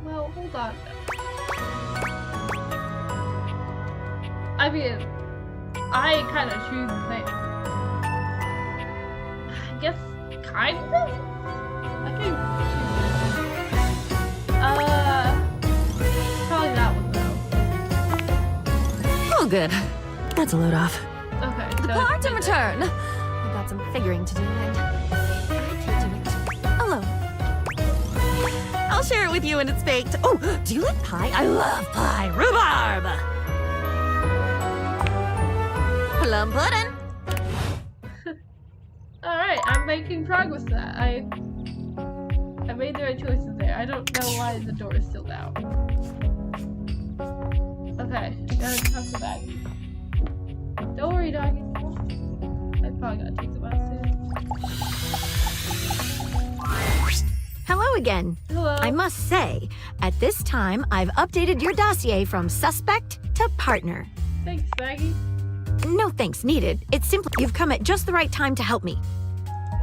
Well, hold on. I mean, I kind of choose the thing. I guess, kind of? I can choose. Probably that one, though. Oh, good. That's a load off. Okay. Depart and return. I've got some figuring to do, and I can do it alone. I'll share it with you when it's baked. Oh, do you like pie? I love pie. Rhubarb! Plum pudding. Alright, I'm making progress with that. I made the right choices there. I don't know why the door is still down. Okay, gotta talk to Maggie. Don't worry, doggy. I probably gotta take them out soon. Hello again. Hello. I must say, at this time, I've updated your dossier from suspect to partner. Thanks, Maggie. No thanks needed. It's simply you've come at just the right time to help me.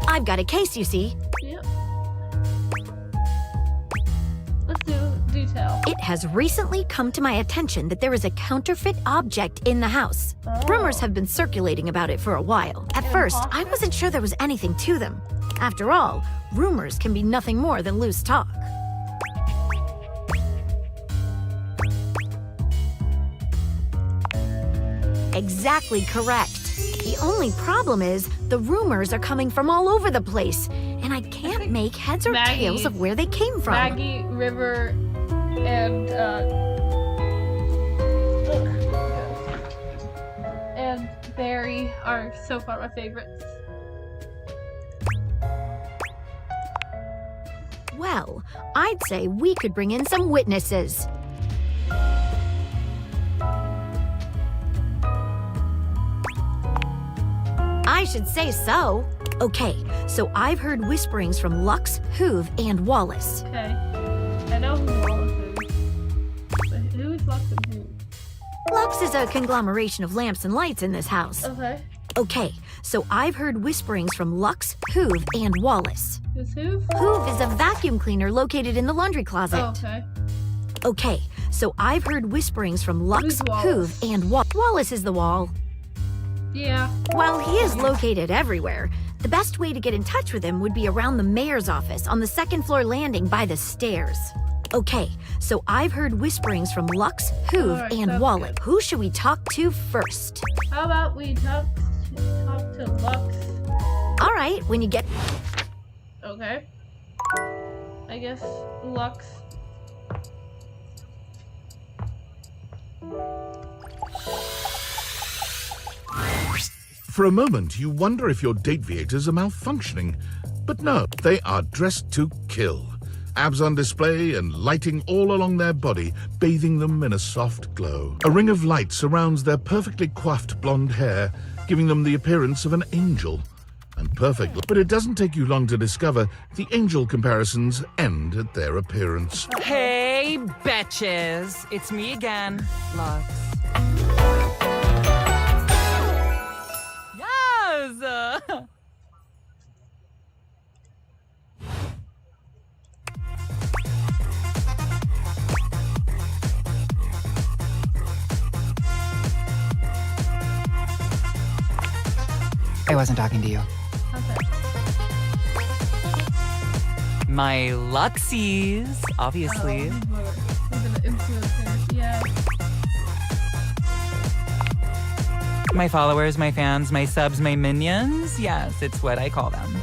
I've got a case, you see. Yep. Let's do detail. It has recently come to my attention that there is a counterfeit object in the house. Rumors have been circulating about it for a while. At first, I wasn't sure there was anything to them. After all, rumors can be nothing more than loose talk. Exactly correct. The only problem is the rumors are coming from all over the place, and I can't make heads or tails of where they came from. Maggie, River, and are so far my favorites. Well, I'd say we could bring in some witnesses. I should say so. Okay, so I've heard whisperings from Lux, Hoove, and Wallace. Okay. I know who Wallace is. But who is Lux and who? Lux is a conglomeration of lamps and lights in this house. Okay. Okay, so I've heard whisperings from Lux, Hoove, and Wallace. Who's Hoove? Hoove is a vacuum cleaner located in the laundry closet. Oh, okay. Okay, so I've heard whisperings from Lux, Who's Wallace? Hoove, and Wallace is the wall. Yeah. While he is located everywhere, the best way to get in touch with him would be around the mayor's office on the second floor landing by the stairs. Okay, so I've heard whisperings from Lux, Hoove, Alright, and sounds Wallace. good. Who should we talk to first? How about we talk to Lux? All right, when you get... Okay. I guess Lux. For a moment, you wonder if your Dateviators are malfunctioning. But no, they are dressed to kill. Abs on display and lighting all along their body, bathing them in a soft glow. A ring of light surrounds their perfectly coiffed blonde hair, giving them the appearance of an angel. And perfect, but it doesn't take you long to discover the angel comparisons end at their appearance. Hey, betches. It's me again, Lux. Yes! I wasn't talking to you. Okay. My Luxies, obviously. He's an influencer. Yeah. My followers, my fans, my subs, my minions. Yes, it's what I call them.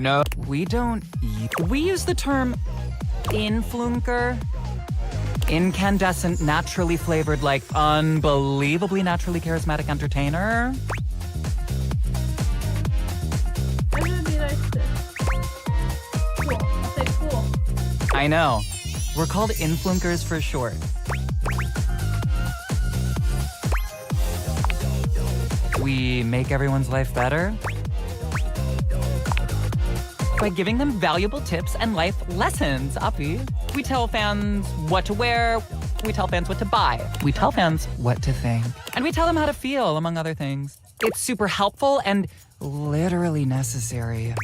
No. We don't. We use the term influencer. Incandescent, naturally flavored, like unbelievably naturally charismatic entertainer. That would be nice to. Cool. I'll say cool. I know. We're called influencers for short. We make everyone's life better by giving them valuable tips and life lessons, Uppy. We tell fans what to wear, we tell fans what to buy, we tell fans what to think, and we tell them how to feel, among other things. It's super helpful and literally necessary.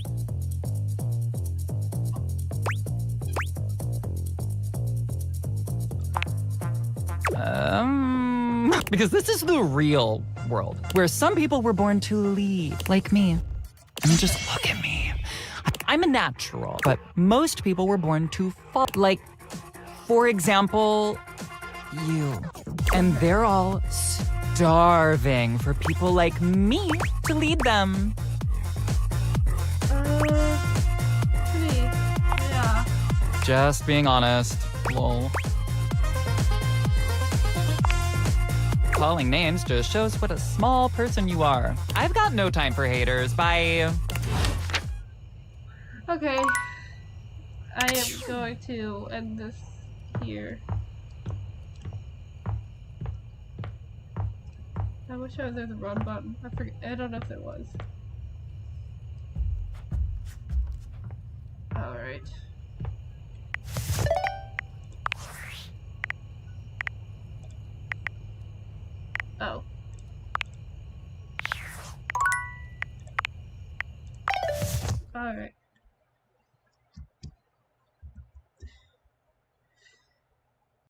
Because this is the real world, where some people were born to lead, like me. I mean, just look at me. I'm a natural, but most people were born to fall. Like, for example, you. And they're all starving for people like me to lead them. Yeah. Just being honest. Lol. Calling names just shows what a small person you are. I've got no time for haters. Bye. Okay. I am going to end this here. I wish I was at the run button. I forget. I don't know if there was. Alright. Oh. Alright.